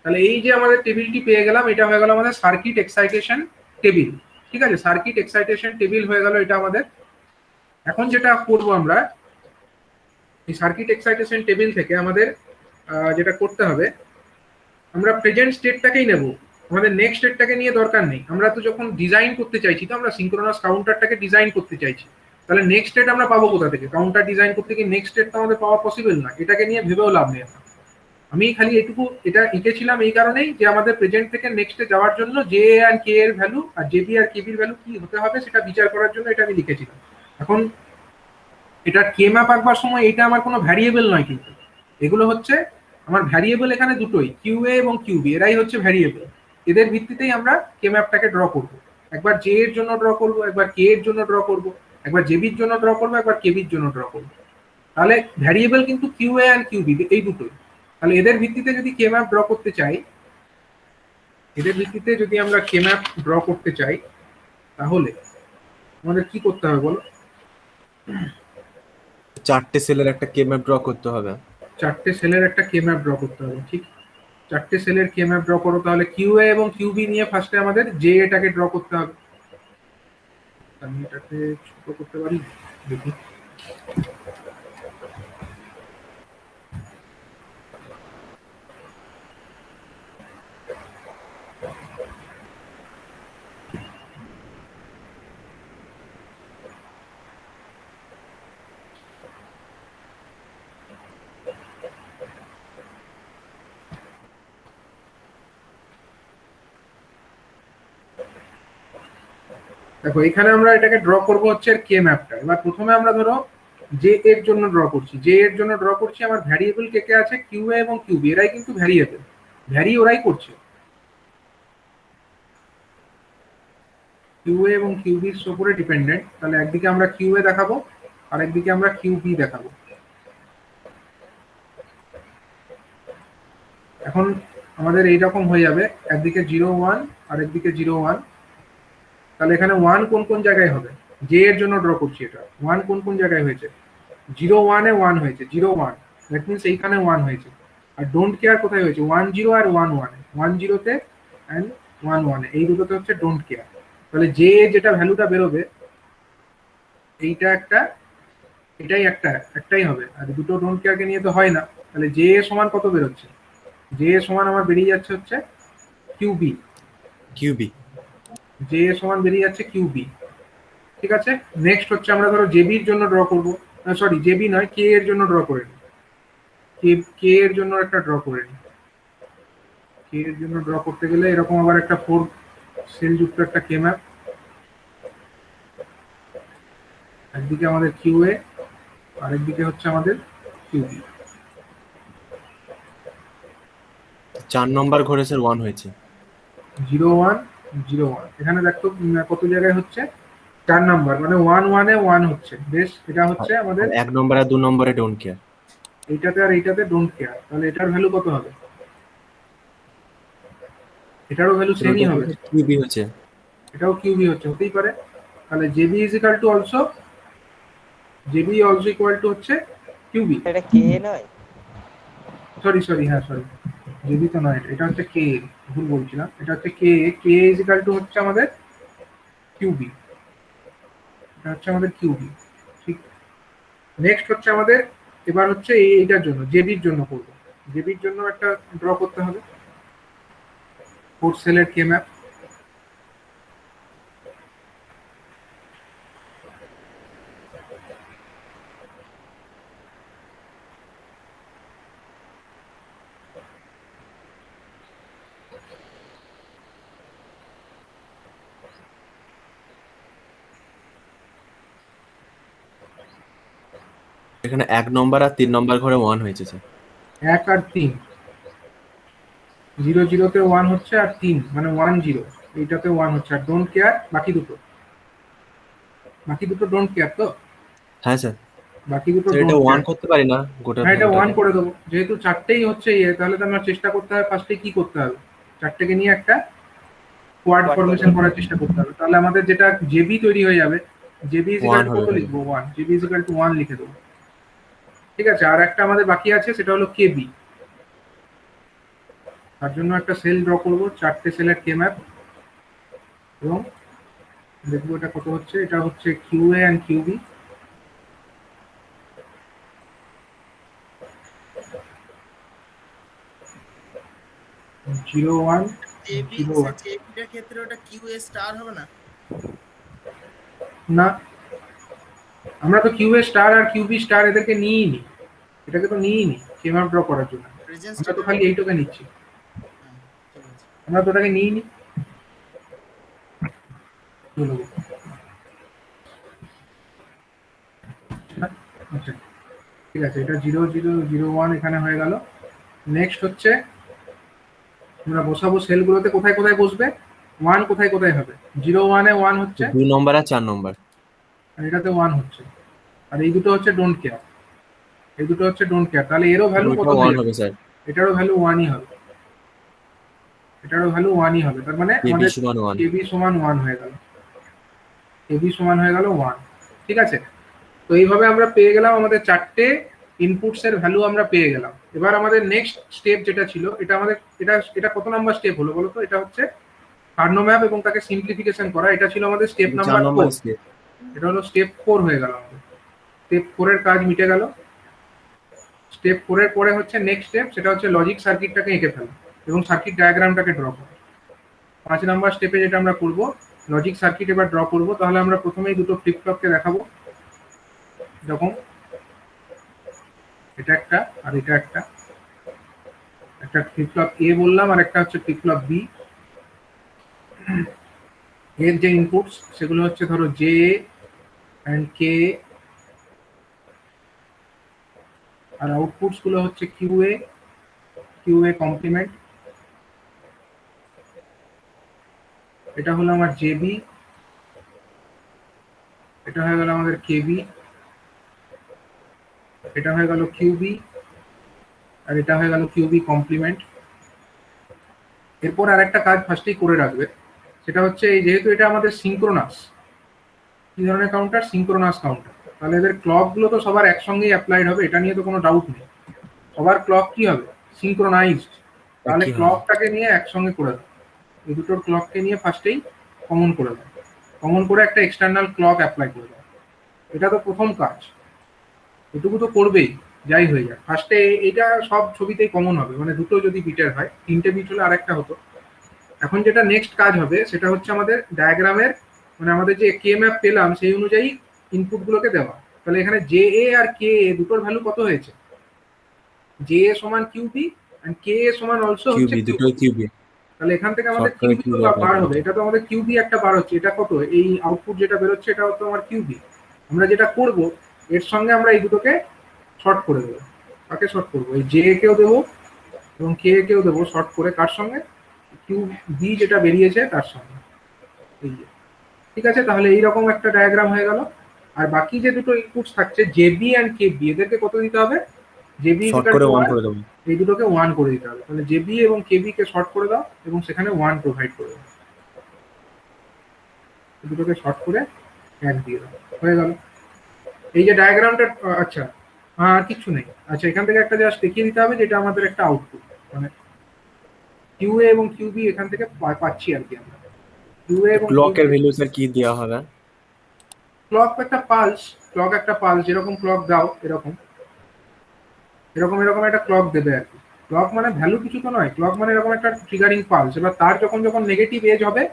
A: তাহলে এই যে আমাদের টেবিলটি পেয়ে গেলাম, এটা হয়ে গেল আমাদের সার্কিট এক্সাইটেশন টেবিল। ঠিক আছে, সার্কিট এক্সাইটেশন টেবিল হয়ে গেল এটা আমাদের। এখন যেটা করব আমরা, এই সার্কিট এক্সাইটেশন টেবিল থেকে আমাদের যেটা করতে হবে, আমরা প্রেজেন্ট স্টেটটাকেই নেব, আমাদের নেক্সট স্টেটটাকে নিয়ে দরকার নেই। আমরা তো যখন ডিজাইন করতে চাইছি, তো আমরা সিঙ্ক্রোনাস কাউন্টারটাকে ডিজাইন করতে চাইছি, তাহলে নেক্সট স্টেট আমরা পাবো কোথা থেকে? কাউন্টার ডিজাইন করতে গিয়ে নেক্সট স্টেট তো আমাদের পাওয়া পসিবল না, এটাকে নিয়ে ভেবেও লাভ নেই। আমি খালি এটুকু এটা এঁকেছিলাম এই কারণেই যে আমাদের প্রেজেন্ট থেকে নেক্সটে যাওয়ার জন্য জে আর কে এর ভ্যালু আর জেবি আর কেবির ভ্যালু কি হতে হবে সেটা বিচার করার জন্য এটা আমি লিখেছিলাম। এখন এটা কে ম্যাপ আঁকবার সময় এটা আমার কোনো ভ্যারিয়েবল নয়, কিন্তু এগুলো হচ্ছে আমার ভ্যারিয়েবল এখানে দুটোই, কিউ এ এবং কিউবি, এরাই হচ্ছে ভ্যারিয়েবল। এদের ভিত্তিতেই আমরা কে ম্যাপটাকে ড্র করব। একবার জে এর জন্য ড্র করব, একবার কে এর জন্য ড্র করব, একবার জেবির জন্য ড্র করব, একবার কেবির জন্য ড্র করব। তাহলে ভ্যারিয়েবল কিন্তু Q A and Q B এই দুটোই। তাহলে এদের ভিত্তিতে যদি কে ম্যাপ ড্র করতে চাই, এদের ভিত্তিতে যদি আমরা কে ম্যাপ ড্র করতে চাই, তাহলে আমাদের কি করতে হবে বলো?
D: চারটে সেলের একটা কে ম্যাপ ড্র করতে হবে।
A: চারটে সেলের একটা কে ম্যাপ ড্র করতে হবে, ঠিক। চারটে সেলের কে ম্যাপ ড্র করো, তাহলে কিউ এ এবং কিউ বি নিয়ে ফার্স্টে আমাদের জে এটাকে ড্র করতে হবে। আমি এটাকে ছোট করতে পারি, দেখি। দেখো এখানে আমরা এটাকে ড্র করব হচ্ছে কে ম্যাপটা। এবার প্রথমে আমরা ধরো জে এর জন্য ড্র করছি, জে এর জন্য ড্র করছি। আমার ভ্যারিয়েবল কে কে আছে, কিউ এ এবং কিউ বি, এরাই কিন্তু ভ্যারিয়েবল, ভ্যারি ওরাই করছে। কিউ এ এবং কিউ বির উপরে ডিপেন্ডেন্ট। তাহলে একদিকে আমরা কিউ এ দেখাবো আর একদিকে আমরা কিউ বি দেখাবো। এখন আমাদের এইরকম হয়ে যাবে, একদিকে 0 1 আর একদিকে 0 1। তাহলে এখানে 1 কোন কোন জায়গায় হবে? জে এর জন্য ড্র করছি, এটা 1 কোন কোন জায়গায় হয়েছে? 0 1 এ 1 হয়েছে, 0 1, দ্যাট মিনস এইখানে 1 হয়েছে। আর ডোন্ট কেয়ার কোথায় হয়েছে? 1 0 আর 1 1, 1 0 তে এন্ড 1 1, এই দুটোতে হচ্ছে ডোন্ট কেয়ার। তাহলে জে যেটা ভ্যালুটা বেরোবে, এইটা একটা, এটাই একটাই হবে। আর দুটো ডোন্ট কেয়ারকে নিয়ে তো হয় না। তাহলে জে সমান কত বেরোচ্ছে? জে সমান আমার বেরিয়ে যাচ্ছে হচ্ছে কিউবি।
D: কিউবি
A: জে সমান বেরিয়ে যাচ্ছে কিউবি, ঠিক আছে। নেক্সট হচ্ছে আমরা ধরো জেবির জন্য ড্র করব, সরি জেবি নয়, কে এর জন্য ড্র করে নিই। কে এর জন্য একটা ড্র করে নিই। কে এর জন্য ড্র করতে গেলে এরকম আবার একটা 4 সেল যুক্ত একটা কে ম্যাপ। একদিকে আমাদের কিউ এ, আরেকদিকে হচ্ছে আমাদের কিউবি।
D: 4 নম্বর ঘরে স্যার 1 হয়েছে।
A: 0 1 0 1, এখানে দেখো কত জায়গায় হচ্ছে? 4 নাম্বার, মানে 1 1 এ 1 হচ্ছে। বেশ, এটা হচ্ছে আমাদের
D: 1 নম্বর আর 2 নম্বরে ডোন্ট কেয়ার।
A: এইটাতে আর এইটাতে ডোন্ট কেয়ার। তাহলে এটার ভ্যালু কত হবে? এটারও ভ্যালু সেমই হবে,
D: কিউবি হচ্ছে।
A: এটাও কিউবি হচ্ছে, হতেই পারে। তাহলে JB is equal two also, JB also equal to হচ্ছে কিউবি।
G: এটা কে নয়?
A: সরি, হ্যাঁ সরি, জেবি তো নয়, এটা হচ্ছে কে, ভুল বলছিলাম। এটা হচ্ছে কে, কে ইজ ইকুয়াল টু হচ্ছে আমাদের কিউবি, এটা হচ্ছে আমাদের কিউবি, ঠিক। নেক্সট হচ্ছে আমাদের, এবার হচ্ছে এইটার জন্য, জেবির জন্য করব। জেবির জন্য একটা ড্র করতে হবে 4 সেলের কে ম্যাপ।
D: এখানে 1 নম্বর আর 3 নম্বর ঘরে 1 হয়েছে স্যার।
A: 1 আর 3, 0 0 তে 1 হচ্ছে আর 3 মানে 1 0, এইটাতে 1 হচ্ছে। আর ডোন্ট কেয়ার বাকি দুটো ডোন্ট কেয়ার তো,
D: হ্যাঁ স্যার।
A: বাকি দুটো
D: স্যার এটা
A: ডোন্ট
D: 1
A: কেয়ার।
D: করতে পারি না গোটা
A: হ্যাঁ, এটা 1
D: ভ্যালুটাকে?
A: করে দেবো, যেহেতু চারটেই হচ্ছে তাহলে তো আমার চেষ্টা করতে হবে ফার্স্টে কি করতে হবে, চারটেকে নিয়ে একটা কোয়াড ফরমেশন করার চেষ্টা করতে হবে। তাহলে আমাদের যেটা জেবি তৈরি হয়ে যাবে, জেবি ইজ ইকুয়াল টু কত লিখবো? 1, জেবি ইজ ইকুয়াল টু 1 লিখে দেবো, ঠিক আছে। আর একটা আমাদের বাকি আছে, সেটা হলো কেবি। তার জন্য একটা সেল ড্র করবো, চারটে সেলের কে ম্যাপ, এবং দেখবো এটা কত হচ্ছে। এটা হচ্ছে Q A and Q B. Zero one
F: J B
A: 0 1,
F: জেবিটার ক্ষেত্রে ওটা কিউ এ স্টার হবে না?
A: না, আমরা তো কিউ এ স্টার আর কিউবি স্টার এদেরকে নিই নি, এটাকে তো নিই নি কে ম্যাপ ড্র করার জন্য।
F: প্রেজেন্ট
A: আমরা তো খালি এইটুকু নিচ্ছি,
F: ঠিক আছে।
A: আমরা তো ওটাকে নিই নি। আচ্ছা, ঠিক আছে, এটা 0 0 0 1 এখানে হয়ে গেল। নেক্সট হচ্ছে আমরা বসাবো সেলগুলোতে, কোথায় কোথায় বসবে, 1 কোথায় কোথায় হবে? 0 1 এ 1 হচ্ছে,
D: 2 নম্বর আর 4 নম্বর।
A: আর এটাতে 1 হচ্ছে, আর এই দুটো হচ্ছে ডোন্ট কেয়ার। এই দুটো হচ্ছে ডোন্ট কেয়ার। তাহলে এরও ভ্যালু কত
D: ওইটা
A: হয়ে
D: 1
A: যাবে?
D: হবে স্যার।
A: এটারও ভ্যালু 1ই হবে, এটারও ভ্যালু 1ই হবে। তার মানে
D: কেবি
A: আমাদের
D: সমান 1।
A: কেবি সমান 1 হয়ে গেল, কেবি সমান হয়ে গেল 1। ঠিক আছে, তো এইভাবে আমরা পেয়ে গেলাম আমাদের চারটে ইনপুটস এর ভ্যালু আমরা পেয়ে গেলাম। এবার আমাদের নেক্সট স্টেপ যেটা ছিল, এটা আমাদের এটা কত নাম্বার স্টেপ হলো বলো তো? এটা হচ্ছে কার্নো ম্যাপ এবং তাকে সিম্পলিফিকেশন করা। এটা ছিল আমাদের স্টেপ
D: 4
A: নাম্বার
D: নম্বর
A: 4।
D: স্টেপ।
A: এটা হলো স্টেপ 4 হয়ে গেল আমাদের। স্টেপ 4 এর কাজ মিটে গেল। স্টেপ 4 এর পরে হচ্ছে নেক্সট স্টেপ, সেটা হচ্ছে লজিক সার্কিটটাকে এঁকে ফেলা এবং সার্কিট ডায়াগ্রামটাকে ড্র করা। 5 নাম্বার স্টেপে যেটা আমরা করব, লজিক সার্কিট এবার ড্র করব। তাহলে আমরা প্রথমেই দুটো ফ্লিপ ফ্লপকে দেখাবো, এরকম এটা একটা আর এটা একটা। একটা ফ্লিপ ফ্লপ এ বললাম আর একটা হচ্ছে ফ্লিপ ফ্লপ বি। এর যে ইনপুটস সেগুলো হচ্ছে ধরো জে এন্ড কে, আর আউটপুটস গুলো হচ্ছে কিউএ কমপ্লিমেন্ট। এটা হলো আমার জেবি, এটা হয়ে গেল আমাদের কেবি, এটা হয়ে গেল কিউবি, আর এটা হয়ে গেল কিউবি কমপ্লিমেন্ট। এরপর আরেকটা কাজ ফার্স্টেই করে রাখবে, সেটা হচ্ছে এই যেহেতু এটা আমাদের সিঙ্ক্রোনাস, কি ধরনের কাউন্টার? Synchronous counter. তাহলে এদের ক্লক গুলো তো সবার একসঙ্গেই অ্যাপ্লাইড হবে, এটা নিয়ে তো কোনো ডাউট নেই। সবার ক্লক কি হবে? সিঙ্ক্রোনাইজড। তাহলে
D: একই হবে।
A: ক্লকটাকে নিয়ে একসঙ্গে করে দাও, এই দুটোর ক্লককে নিয়ে ফার্স্টেই কমন করে দাও। কমন করে একটা এক্সটার্নাল ক্লক অ্যাপ্লাই করে দাও। এটা তো প্রথম কাজ, এটুকু তো করবেই যাই হয়ে যায়। ফার্স্টে এটা সব ছবিতেই কমন হবে, মানে দুটো যদি বিটের হয়, 3টে বিট হলে আরেকটা হতো। এখন যেটা নেক্সট কাজ হবে সেটা হচ্ছে আমাদের ডায়াগ্রামের, মানে আমাদের যে কে ম্যাপ পেলাম সেই অনুযায়ী ইনপুট গুলোকে দেওয়া। তাহলে এখানে জে এ আর কে এ দুটোর ভ্যালু কত হয়েছে? জে এ সমান কিউবি এন্ড কে এ সমান অলসো হচ্ছে
D: কিউবি,
A: কিউবি।
D: দুটোই কিউবি।
A: তাহলে এখান থেকে আমাদের
D: শর্ট করে
A: কিউবি তো
D: কিউবি অ্যাপ্লাই
A: বার
D: করে
A: হবে।
D: দিতে।
A: এটা তো আমাদের কিউবি একটা বার হচ্ছে। এটা কত? এই আউটপুট যেটা বেরোচ্ছে এটা তো আমার কিউবি। আমরা যেটা করব, এর সঙ্গে আমরা এই দুটোকে শর্ট করে দেবো। কাকে শর্ট করবো? এই জে কেও দেবো এবং কে কেও দেবো শর্ট করে। কার সঙ্গে? কিউ বি যেটা বেরিয়েছে তার সঙ্গে। এই যে, ঠিক আছে, তাহলে এইরকম একটা ডায়াগ্রাম হয়ে গেল। আর বাকি যে দুটো ইনপুটস থাকছে জেবি অ্যান্ড কেবি, এদেরকে কত দিতে হবে? জেবি
D: শর্ট
A: ইকুয়াল
D: করে
A: টু
D: 1
A: 1,
D: করে দেবো।
A: এই দুটোকে 1 করে দিতে হবে। তাহলে জেবি এবং কেবি কে শর্ট করে দাও এবং সেখানে 1 প্রোভাইড করে দাও। এই দুটোকে শর্ট করে 1 দিয়ে দাও, হয়ে গেল। এই যে ডায়াগ্রামটা, আচ্ছা আর কিছু নেই। আচ্ছা, এখান থেকে একটা জাস্ট দেখিয়ে দিতে হবে যেটা আমাদের একটা আউটপুট, মানে কিউএ এবং কিউবি এখান থেকে পাচ্ছি আর কি আমরা। কিউএ এবং
D: ক্লকের ভ্যালু স্যার কি দেওয়া হবে?
A: ক্লক একটা পালস, ক্লক একটা পালস, যেরকম ক্লক দাও এরকম এরকম এরকম একটা ক্লক দেবে আর কি। ক্লক মানে ভ্যালু কিছু তো নয়, ক্লক মানে এরকম একটা ট্রিগারিং পালস। এবার তার যখন যখন নেগেটিভ এজ হবে,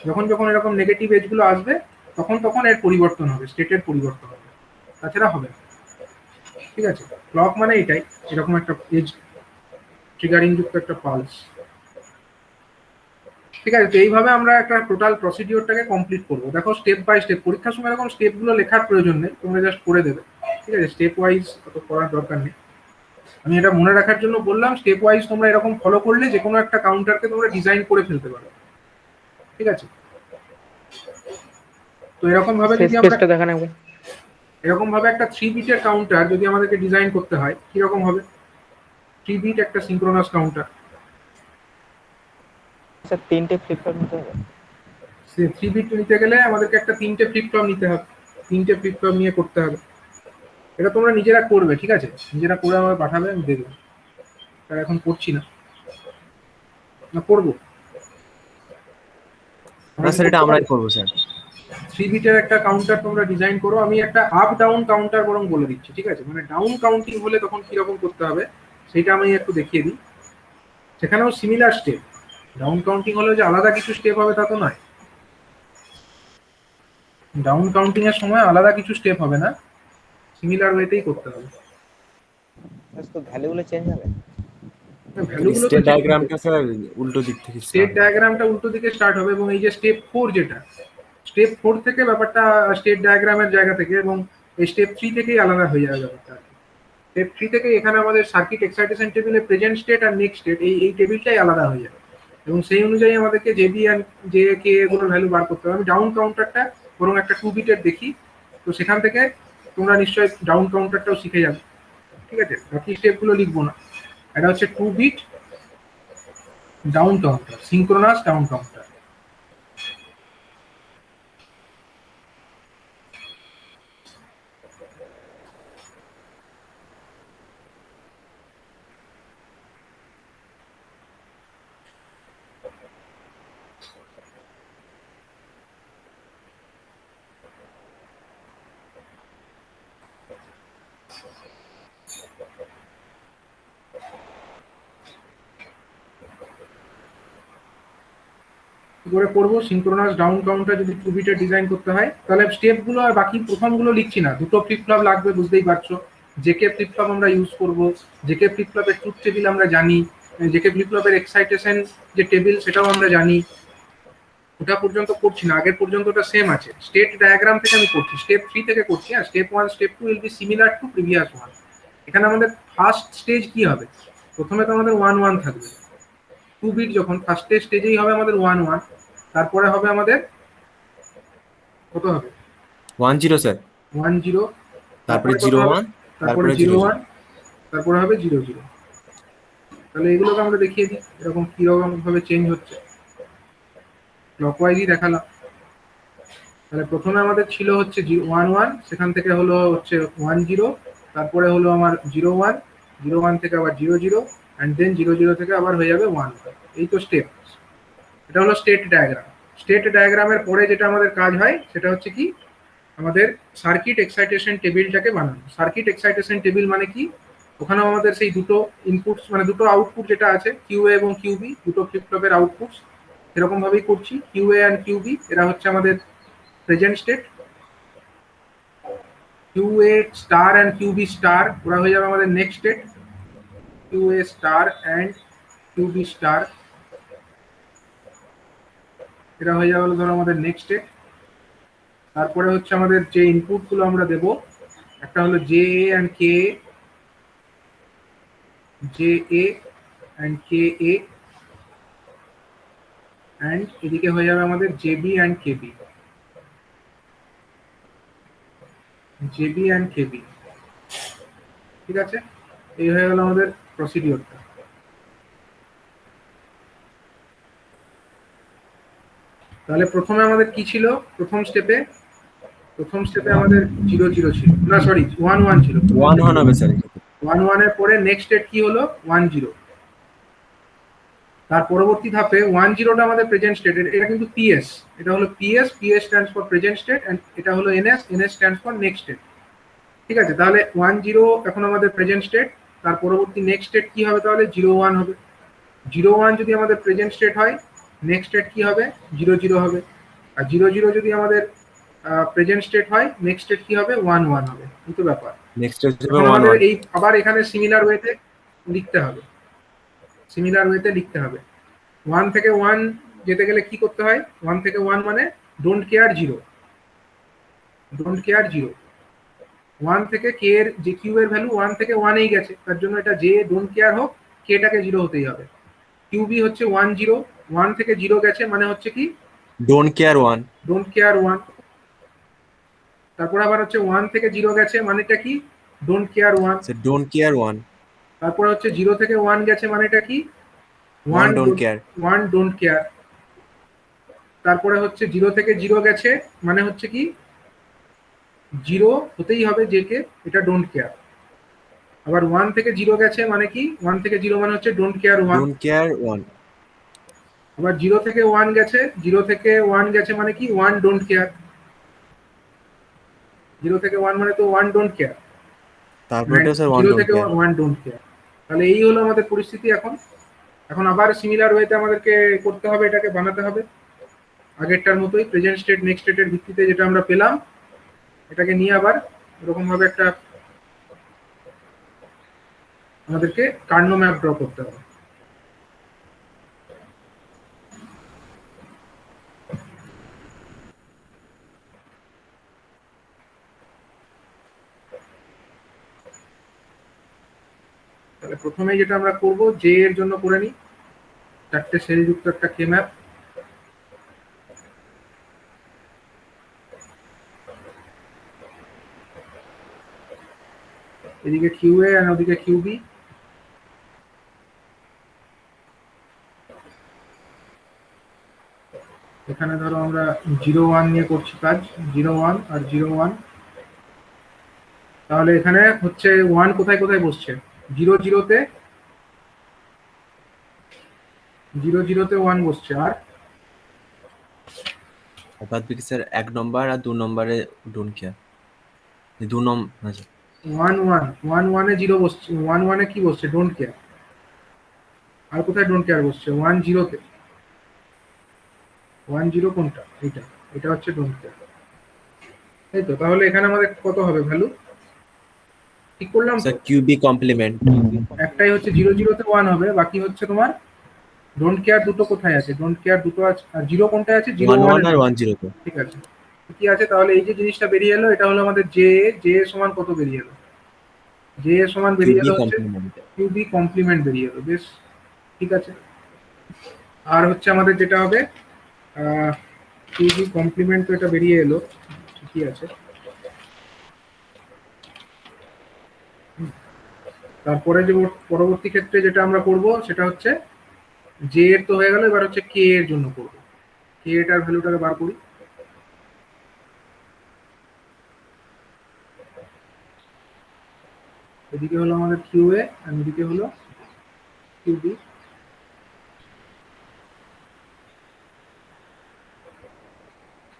A: যখন যখন এরকম নেগেটিভ এজ গুলো আসবে, তখন তখন এর পরিবর্তন হবে, স্টেটের পরিবর্তন হবে, তাছাড়া হবে না। ঠিক আছে, ক্লক মানে এটাই, এরকম একটা এজ ট্রিগারিং যুক্ত একটা পালস। ঠিক আছে, তো এইভাবে আমরা একটা টোটাল প্রসিডিওরটাকে কমপ্লিট করবো। দেখো স্টেপ বাই স্টেপ, পরীক্ষার সময় এরকম স্টেপগুলো লেখার প্রয়োজন নেই, তোমরা জাস্ট করে দেবে। ঠিক আছে, স্টেপ ওয়াইজ অত করার দরকার নেই। আমি এটা মনে রাখার জন্য বললাম, স্টেপ ওয়াইজ তোমরা এরকম ফলো করলে যে কোনো একটা কাউন্টারকে তোমরা ডিজাইন করে ফেলতে পারো। ঠিক আছে, তো এরকম ভাবে যদি আমরা
B: দেখান একবার।
A: এরকম ভাবে একটা 3 বিটের কাউন্টার যদি আমাদেরকে ডিজাইন করতে হয়, কিরকম হবে? 3 বিট একটা সিঙ্ক্রোনাস কাউন্টার,
B: স্যার 3টে ফ্লিপ ফ্লপ নিতে হবে।
A: 3 বিট নিতে গেলে আমাদেরকে একটা 3টে ফ্লিপ ফ্লপ নিতে হবে, 3টে ফ্লিপ ফ্লপ নিয়ে করতে হবে। এটা তোমরা নিজেরা করবে, ঠিক আছে, নিজেরা করে আমার পাঠাবে, আমি দেখবো। তার এখন করছি না, না করবো।
D: না স্যার, এটা আমরাই করবো স্যার।
A: 3 বিটের একটা কাউন্টার তোমরা ডিজাইন করো। আমি একটা আপ ডাউন কাউন্টার বরং বলে দিচ্ছি, ঠিক আছে, মানে ডাউন কাউন্টিং হলে তখন কিরকম করতে হবে সেটা আমি একটু দেখিয়ে দিই। সেখানেও সিমিলার স্টেপ। ডাউন কাউন্টিং হলে যে আলাদা কিছু স্টেপ হবে তা তো নয়। ডাউন কাউন্টিং এর সময় আলাদা কিছু স্টেপ হবে না, সিমিলার ওয়েতেই করতে হবে।
B: তো ভ্যালুগুলো চেঞ্জ হবে।
A: ভ্যালুগুলো তো
D: স্টেট ডায়াগ্রামটা স্যার উল্টো দিক থেকে
A: স্টেট
D: স্টার্ট।
A: ডায়াগ্রামটা উল্টো দিকে স্টার্ট হবে এবং এই যে স্টেপ 4 যেটা, স্টেপ 4 থেকে ব্যাপারটা স্টেট ডায়াগ্রামের জায়গা থেকে, এবং এই স্টেপ 3 থেকেই আলাদা হয়ে যাবে ব্যাপারটা। স্টেপ 3 থেকে এখানে আমাদের সার্কিট এক্সাইটেশন টেবিলে প্রেজেন্ট স্টেট আর নেক্সট স্টেট, এই টেবিলটাই আলাদা হয়ে যাবে এবং সেই অনুযায়ী আমাদেরকে জেবি আর জে কে এগুলোর ভ্যালু বার করতে হবে। আমি ডাউন কাউন্টারটা বরং একটা 2 বিটের দেখি, তো সেখান থেকে তোমরা নিশ্চয়ই ডাউন কাউন্টারটাও শিখে যাবে। ঠিক আছে, বাকি স্টেপগুলো লিখবো না। এটা হচ্ছে 2 bit down counter, synchronous down counter. কি করে করবো সিঙ্ক্রোনাস ডাউন কাউন্টার যদি 2 বিটের ডিজাইন করতে হয়? তাহলে স্টেপগুলো আর বাকি প্রথমগুলো লিখছি না, দুটো ফ্লিপ ফ্লপ লাগবে বুঝতেই পারছো। জেকে ফ্লিপ ফ্লপ আমরা ইউজ করব, জেকে ফ্লিপ ফ্লপের ট্রুথ টেবিল আমরা জানি, জেকে ফ্লিপ ফ্লপের এক্সাইটেশন যে টেবিল সেটাও আমরা জানি। ওটা পর্যন্ত করছি না, আগের পর্যন্ত ওটা সেম আছে। স্টেট ডায়াগ্রাম থেকে আমি করছি, স্টেপ 3 থেকে করছি। হ্যাঁ, step 1 step 2 will be similar to previous one. এখানে আমাদের ফার্স্ট স্টেজ কি হবে? প্রথমে তো আমাদের 1 1 থাকবে। 2 বিট যখন ফার্স্ট স্টেজেই হবে আমাদের 1 1, তারপরে হবে আমাদের কত হবে?
D: 1 0 স্যার,
A: 1 0,
D: তারপরে
A: কত
D: 0
A: হবে?
D: 1,
A: তারপরে
D: তারপরে
A: 0
D: 0
A: 1, তারপরে হবে 0 0। তাহলে এগুলোকে আমরা দেখিয়ে দিই এরকম কিরকম ভাবে চেঞ্জ হচ্ছে। ক্লকওয়াইজই দেখালাম। তাহলে প্রথমে আমাদের ছিল হচ্ছে 1 1, সেখান থেকে হলো হচ্ছে 1 0, তারপরে হলো আমার 0 1, 0 1 থেকে আবার 0 0, অ্যান্ড দেন 0 0 থেকে আবার হয়ে যাবে 1 1। এই তো স্টেপ। এটা হলো স্টেট ডায়াগ্রাম। স্টেট ডায়াগ্রামের পরে যেটা আমাদের কাজ হয় সেটা হচ্ছে কি, আমাদের সার্কিট এক্সাইটেশন টেবিলটাকে বানানো। সার্কিট এক্সাইটেশন টেবিল মানে কি? ওখানেও আমাদের সেই দুটো ইনপুটস মানে দুটো আউটপুট যেটা আছে, কিউএ এবং কিউবি, দুটো ফ্লিপ ফ্লপের আউটপুটস এরকম ভাবেই করছি। কিউএ অ্যান্ড কিউবি এরা হচ্ছে আমাদের present state. Q A star and Q B star ওরা হয়ে যাবে আমাদের next state. Q A star and Q B star এরা হয়ে যাবে ধরো আমাদের নেক্সট স্টেট। তারপরে হচ্ছে আমাদের যে ইনপুটগুলো আমরা দেব, একটা হলো J A and K, J A and K A, and এদিকে হয়ে যাবে আমাদের J B and K B, J B and K B. ঠিক আছে, এই হয়ে গেল আমাদের প্রসিডিওরটা। তাহলে প্রথমে আমাদের কি ছিল? প্রথম স্টেপে আমাদের 0 0 ছিল, না সরি 1 1 ছিল।
D: 1 1 হবে স্যার।
A: 1 1 এর পরে নেক্সট স্টেট কি হলো? 1 0। তার পরবর্তী ধাপে 1 0টা আমাদের প্রেজেন্ট স্টেট, এটা কিন্তু পিএস, এটা হলো PS, PS stands for present state, and এটা হলো NS, NS stands for next state. ঠিক আছে, তাহলে 1 0 এখন আমাদের প্রেজেন্ট স্টেট। তার পরবর্তী নেক্সট স্টেট কি হবে? তাহলে 0 1 হবে। 0 1 যদি আমাদের প্রেজেন্ট স্টেট হয়, নেক্সট স্টেট কি হবে? 0 0 হবে। আর 0 0 যদি আমাদের প্রেজেন্ট স্টেট হয়, নেক্সট স্টেট কি হবে? 1 1 হবে। এই তো ব্যাপার।
D: নেক্সট হবে
A: এখন
D: 1
A: আমাদের
D: 1।
A: এই আবার এখানে সিমিলার ওয়েতে লিখতে হবে, সিমিলার ওয়েতে লিখতে হবে। 1 থেকে 1 যেতে গেলে কি করতে হয়? 1 থেকে 1 মানে ডোন্ট কেয়ার 0, ডোন্ট কেয়ার 0। 1 থেকে কে এর যে কিউ এর ভ্যালু 1 থেকে 1 এই গেছে, তার জন্য এটা যে ডোন্ট কেয়ার হোক, কেটাকে 0 হতেই হবে। কিউবি হচ্ছে 1 0, 1 থেকে 0 গেছে মানে হচ্ছে কি
D: ডোন্ট কেয়ার 1।
A: Don't care 1। তারপর আবার হচ্ছে 1 থেকে 0 গেছে মানেটা কি? Don't care 1।
D: Sir don't care 1।
A: তারপর হচ্ছে 0 থেকে 1 গেছে মানেটা কি?
D: 1 ডোন্ট কেয়ার।
A: 1 don't care. তারপরে হচ্ছে 0 থেকে 0 গেছে মানে হচ্ছে কি 0 হতেই হবে যে কে, এটা ডোন্ট কেয়ার। আবার 1 থেকে 0 গেছে মানে কি? 1 থেকে 0 মানে হচ্ছে ডোন্ট কেয়ার 1।
D: Don't care 1।
A: আবার 0 থেকে 1 গেছে, 0 থেকে 1 গেছে মানে কি 1 ডোন্ট কেয়ার। 0 থেকে 1 মানে তো 1 ডোন্ট কেয়ার।
D: তারপরে এটা স্যার 1
A: 0
D: ডোন্ট
A: থেকে
D: কেয়ার।
A: 1 don't care. তাহলে এই হলো আমাদের পরিস্থিতি এখন। এখন আবার সিমিলার ওয়েতে আমাদেরকে করতে হবে, এটাকে বানাতে হবে আগেরটার মতোই, প্রেজেন্ট স্টেট নেক্সট স্টেটের ভিত্তিতে যেটা আমরা পেলাম, এটাকে নিয়ে আবার এরকম ভাবে একটা আমাদেরকে কার্নো ম্যাপ ড্র করতে হবে। তাহলে প্রথমেই যেটা আমরা করব, জে এর জন্য করে নিই 4টে সেল যুক্ত একটা কে ম্যাপ। এদিকে কিউএ আর ওদিকে কিউবি। এখানে ধরো আমরা 0 1 নিয়ে করছি কাজ, 0 1 আর 0 1। তাহলে এখানে হচ্ছে 1 কোথায় কোথায় বসছে, 0 0-তে, 0 0-তে 1 বসছে। আর
D: বাদ বাকি স্যার 1 নম্বর আর 2 নম্বরে ডোন্ট কেয়ার। 2 নম্বর আচ্ছা
A: 1 1 1 1-এ 0 বসছে, 1 1-এ কি বসছে, ডোন্ট কেয়ার। আর কোথায় ডোন্ট কেয়ার বসছে, 1 0-তে। 1 0 কোনটা, এটা, এটা হচ্ছে ডোন্ট কেয়ার, তাই তো। তাহলে এখানে আমাদের কত হবে ভ্যালু, ঠিক করলাম তো।
D: Sir Q B complement.
A: একটাই হচ্ছে 0 0-তে 1 হবে, বাকি হচ্ছে তোমার ডোন্ট কেয়ার দুটো কোথায় আছে, ডোন্ট কেয়ার দুটো আছে। আর 0 কোনটায় আছে, 0
D: 1 1
A: 1
D: আর 1 0 তে।
A: ঠিক আছে, কি আছে। তাহলে এই যে জিনিসটা বেরিয়ে এলো, এটা হলো আমাদের জে। জে সমান কত বেরিয়ে এলো, জে সমান বেরিয়ে
D: কিউবি
A: এলো হচ্ছে
D: কমপ্লিমেন্ট।
A: কিউবি কমপ্লিমেন্ট বেরিয়ে এলো, বেশ ঠিক আছে। আর হচ্ছে আমাদের যেটা হবে কিউবি কমপ্লিমেন্ট, তো এটা বেরিয়ে এলো, ঠিকই আছে। তারপরে যে পরবর্তী ক্ষেত্রে যেটা আমরা করব সেটা হচ্ছে জে এর তো হয়ে গেল, এবার হচ্ছে কে এর জন্য করব। কে এটার ভ্যালুটাকে বার করি। এদিকে হলো আমাদের কিউএ আর এদিকে হলো কিউবি।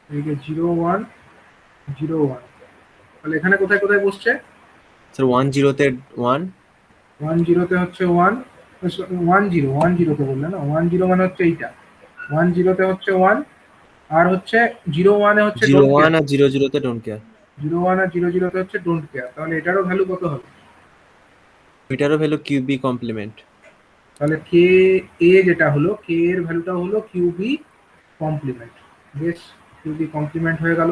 A: এদিকে 0 1 0 1, তাহলে এখানে কোথায় কোথায় বসছে,
D: স্যার 1 0 তে 1,
A: 1 0-তে হচ্ছে 1, 1 0 1 0-তে বললে না, 1 0 মানে হচ্ছে এইটা, 1 0-তে হচ্ছে 1, আর হচ্ছে 0 1-এ হচ্ছে
D: 0
A: ডোন্ট কেয়ার।
D: 1 আর 0 0 তে ডোন্ট কেয়ার।
A: 0 1 আর 0 0-তে হচ্ছে ডোন্ট কেয়ার, তাহলে এটারও ভ্যালু কত হবে,
D: এটারও ভ্যালু কিউবি কমপ্লিমেন্ট।
A: তাহলে কে এ যেটা হলো, কে এর ভ্যালুটা হলো কিউবি কমপ্লিমেন্ট। বেশ, কিউবি কমপ্লিমেন্ট হয়ে গেল।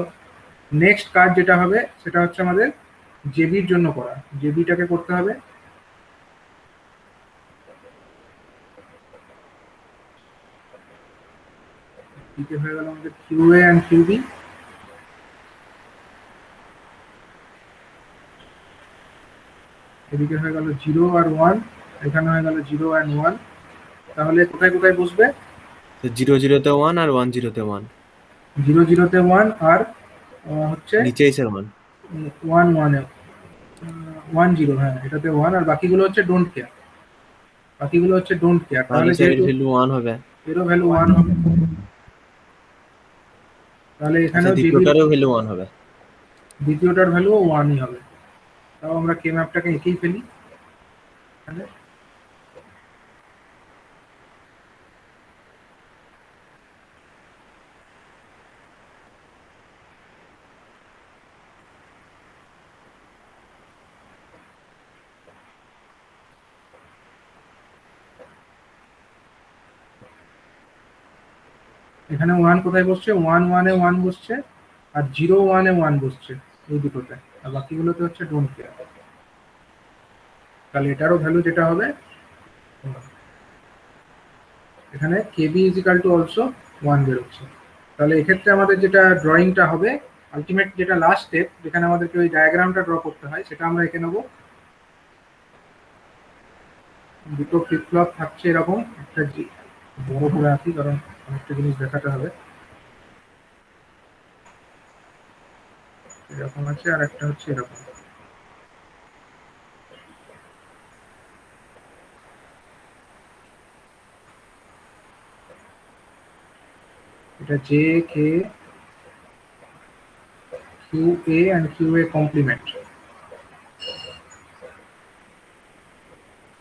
A: নেক্সট কাজ যেটা হবে সেটা হচ্ছে আমাদের জেবির জন্য করা, জেবিটাকে করতে হবে। এদিকে হয়ে গেল আমাদের কিউএ অ্যান্ড কিউবি। এদিকে হয়ে গেল 0 আর 1, এখানে হয়ে গেল 0 অ্যান্ড 1। তাহলে কোথায় কোথায় বসবে,
D: তো 0 0 তে 1 আর 1 0 তে 1।
A: 0 0-তে 1 আর হচ্ছে
D: নিচেই স্যার 1।
A: 1 1-এ 1 0, হ্যাঁ এটাতে 1, আর বাকিগুলো হচ্ছে ডোন্ট কেয়ার, বাকিগুলো হচ্ছে ডোন্ট কেয়ার।
D: তাহলে
A: তাহলে
D: স্যার এর
A: যেহেতু
D: ভ্যালু 1 হবে।
A: এরও ভ্যালু 1 হবে, তাহলে
D: আচ্ছা
A: এখানেও জেবির
D: দ্বিতীয়টারও ভ্যালু 1 হবে।
A: দ্বিতীয়টার ভ্যালু 1ই হবে। তাও আমরা কে ম্যাপটাকে এঁকেই ফেলি এখানে। এখানে 1 কোথায় বসছে, 1 1-এ 1 বসছে, আর 0 1-এ 1 বসছে, এই দুটোতে। আর বাকিগুলোতে হচ্ছে ডোন্ট কেয়ার। তাহলে এটারও ভ্যালু যেটা হবে, এখানে কেবি ইজ ইকাল টু অলসো 1 বেরোচ্ছে। তাহলে এক্ষেত্রে আমাদের যেটা ড্রয়িংটা হবে, আলটিমেট যেটা লাস্ট স্টেপ, যেখানে আমাদেরকে ওই ডায়াগ্রামটা ড্র করতে হয়, সেটা আমরা এঁকে নেবো। দুটো ফ্লিপ ফ্লপ থাকছে এরকম, একটা বড় করে আঁকি কারণ অনেকটা জিনিস দেখাতে হবে। এরকম আছে, আর একটা হচ্ছে এরকম। এটা J K Q A and Q A complement.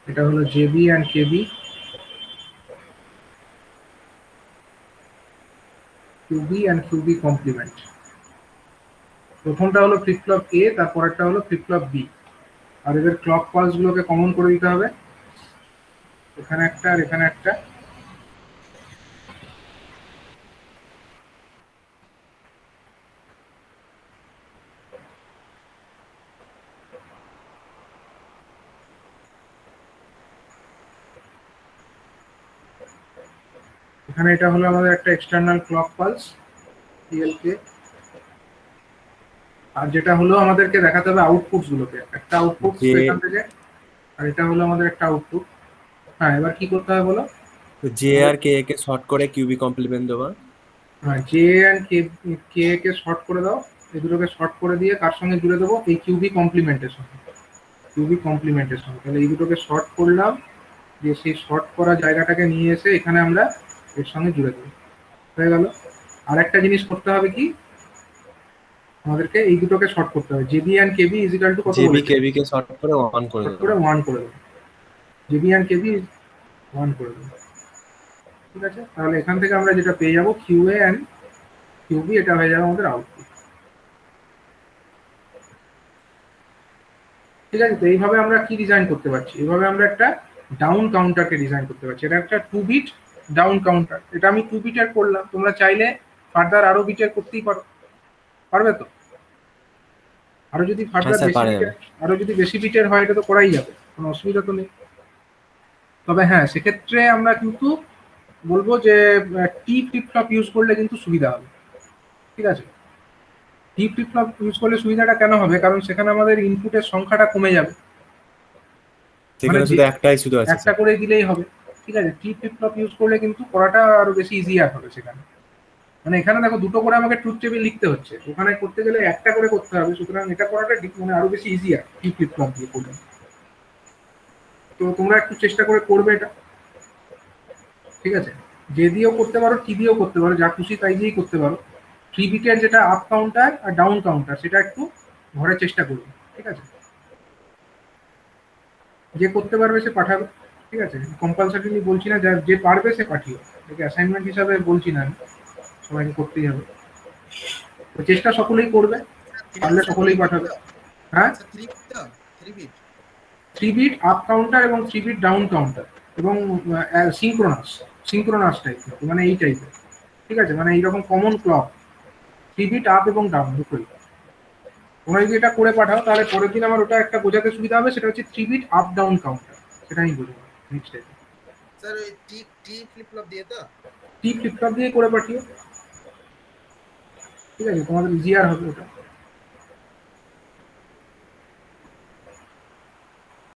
A: এটা হলো J B and K B, Q B and Q B complement. প্রথমটা হলো ফ্লিপ ফ্লপ এ, তারপরেরটা হলো ফ্লিপ ফ্লপ বি। আর এদের ক্লক পালস গুলোকে কমন করে দিতে হবে, এখানে একটা আর এখানে একটা। এখানে এটা হলো আমাদের একটা এক্সটার্নাল ক্লক পালস, পিএলকে। আর যেটা হলো আমাদেরকে দেখাতে হবে আউটপুটস গুলোকে, একটা আউটপুট
D: যে
A: এখান থেকে, আর এটা হলো আমাদের একটা আউটপুট। হ্যাঁ, এবার কি করতে হবে বলো?
D: জে আর কে কে শর্ট করে কিউবি কমপ্লিমেন্ট দেওয়া।
A: হ্যাঁ, J and K, K K short করে দাও, এই দুটোকে শর্ট করে দিয়ে কার সঙ্গে জুড়ে দেবো? এই কিউবি কমপ্লিমেন্টের সঙ্গে, কিউবি কমপ্লিমেন্টের সঙ্গে। তাহলে এই দুটোকে শর্ট করলাম, যে সেই শর্ট করা জায়গাটাকে নিয়ে এসে এখানে আমরা এর সঙ্গে জুড়ে দেবো, হয়ে গেল। আর একটা জিনিস করতে হবে কি, আমাদেরকে এই দুটোকে শর্ট করতে হবে। JB and KB is equal to কত
D: জেবি
A: বলেছে?
D: কেবি কে শর্ট করে 1 করে
A: শর্ট
D: দেবো।
A: করে 1 করে দেবো, জেবি অ্যান্ড কেবি 1 করে দেবো। ঠিক আছে, তাহলে এখান থেকে আমরা যেটা পেয়ে যাবো কিউ এ অ্যান্ড কিউবি, এটা হয়ে যাবে আমাদের আউটপুট। ঠিক আছে, তো এইভাবে আমরা কি ডিজাইন করতে পারছি? এইভাবে আমরা একটা ডাউন কাউন্টারকে ডিজাইন করতে পারছি। এটা একটা 2 বিট ডাউন কাউন্টার। এটা আমি 2 বিটের করলাম, তোমরা চাইলে ফার্দার আরো বিটের করতেই পারো, পারবে তো? আরো যদি
D: হ্যাঁ
A: ফার্দার
D: স্যার,
A: বেশি
D: পারা যাবে।
A: বিটের, আরো যদি বেশি বিটের হয়, এটা তো করাই যাবে, কোনো অসুবিধা তো নেই। তবে হ্যাঁ, সেক্ষেত্রে আমরা কিন্তু বলবো যে টি ফ্লিপ ফ্লপ ইউজ করলে কিন্তু সুবিধা হবে। ঠিক আছে, টি ফ্লিপ ফ্লপ ইউজ করলে সুবিধাটা কেন হবে? কারণ সেখানে আমাদের ইনপুটের সংখ্যাটা কমে যাবে,
D: সেখানে শুধু একটাই শুধু আছে
A: একটা
D: স্যার।
A: করে দিলেই হবে। ঠিক আছে, টি ফ্লিপ ফ্লপ ইউজ করলে কিন্তু করাটা আরো বেশি ইজিয়ার হবে সেখানে। মানে এখানে দেখো দুটো করে আমাকে ট্রুথ টেবিল লিখতে হচ্ছে, ওখানে করতে গেলে একটা করে করতে হবে, সুতরাং এটা করাটা মানে আরো বেশি ইজিয়ার টি ফ্লিপ ফ্লপ দিয়ে করলে। তো তোমরা একটু চেষ্টা করে করবে এটা। ঠিক আছে, যে দিয়েও করতে পারো, টি দিয়েও করতে পারো, যা খুশি তাই দিয়েই করতে পারো। 3 বিটের যেটা আপ কাউন্টার আর ডাউন কাউন্টার, সেটা একটু ঘরে চেষ্টা করবে। ঠিক আছে, যে করতে পারবে সে পাঠাবে। ঠিক আছে, কম্পালসারিলি বলছি না, যে পারবে সে পাঠিও, এটাকে অ্যাসাইনমেন্ট হিসাবে বলছি না আমি, সবাইকে করতেই হবে। তো চেষ্টা সকলেই করবে, পারলে সকলেই পাঠাবে। হ্যাঁ,
F: 3 বিট
A: 3 বিট আপ কাউন্টার এবং 3 বিট ডাউন কাউন্টার, এবং সিঙ্ক্রোনাস, সিঙ্ক্রোনাস টাইপের, মানে এই টাইপের। ঠিক আছে, মানে এইরকম কমন ক্লক, 3 বিট আপ এবং ডাউন দুটোই। তোমরা যদি এটা করে পাঠাও, তাহলে পরের দিন আমার ওটা একটা বোঝাতে সুবিধা হবে, সেটা হচ্ছে 3 বিট আপ ডাউন কাউন্টার, সেটা আমি বুঝবো নেক্সট টাইম।
F: স্যার ওই টি ফ্লিপ ফ্লপ দিয়ে তো?
A: টি ফ্লিপ ফ্লপ দিয়ে করে পাঠিও। ঠিক আছে, তোমাদের ইজিয়ার হবে ওটা।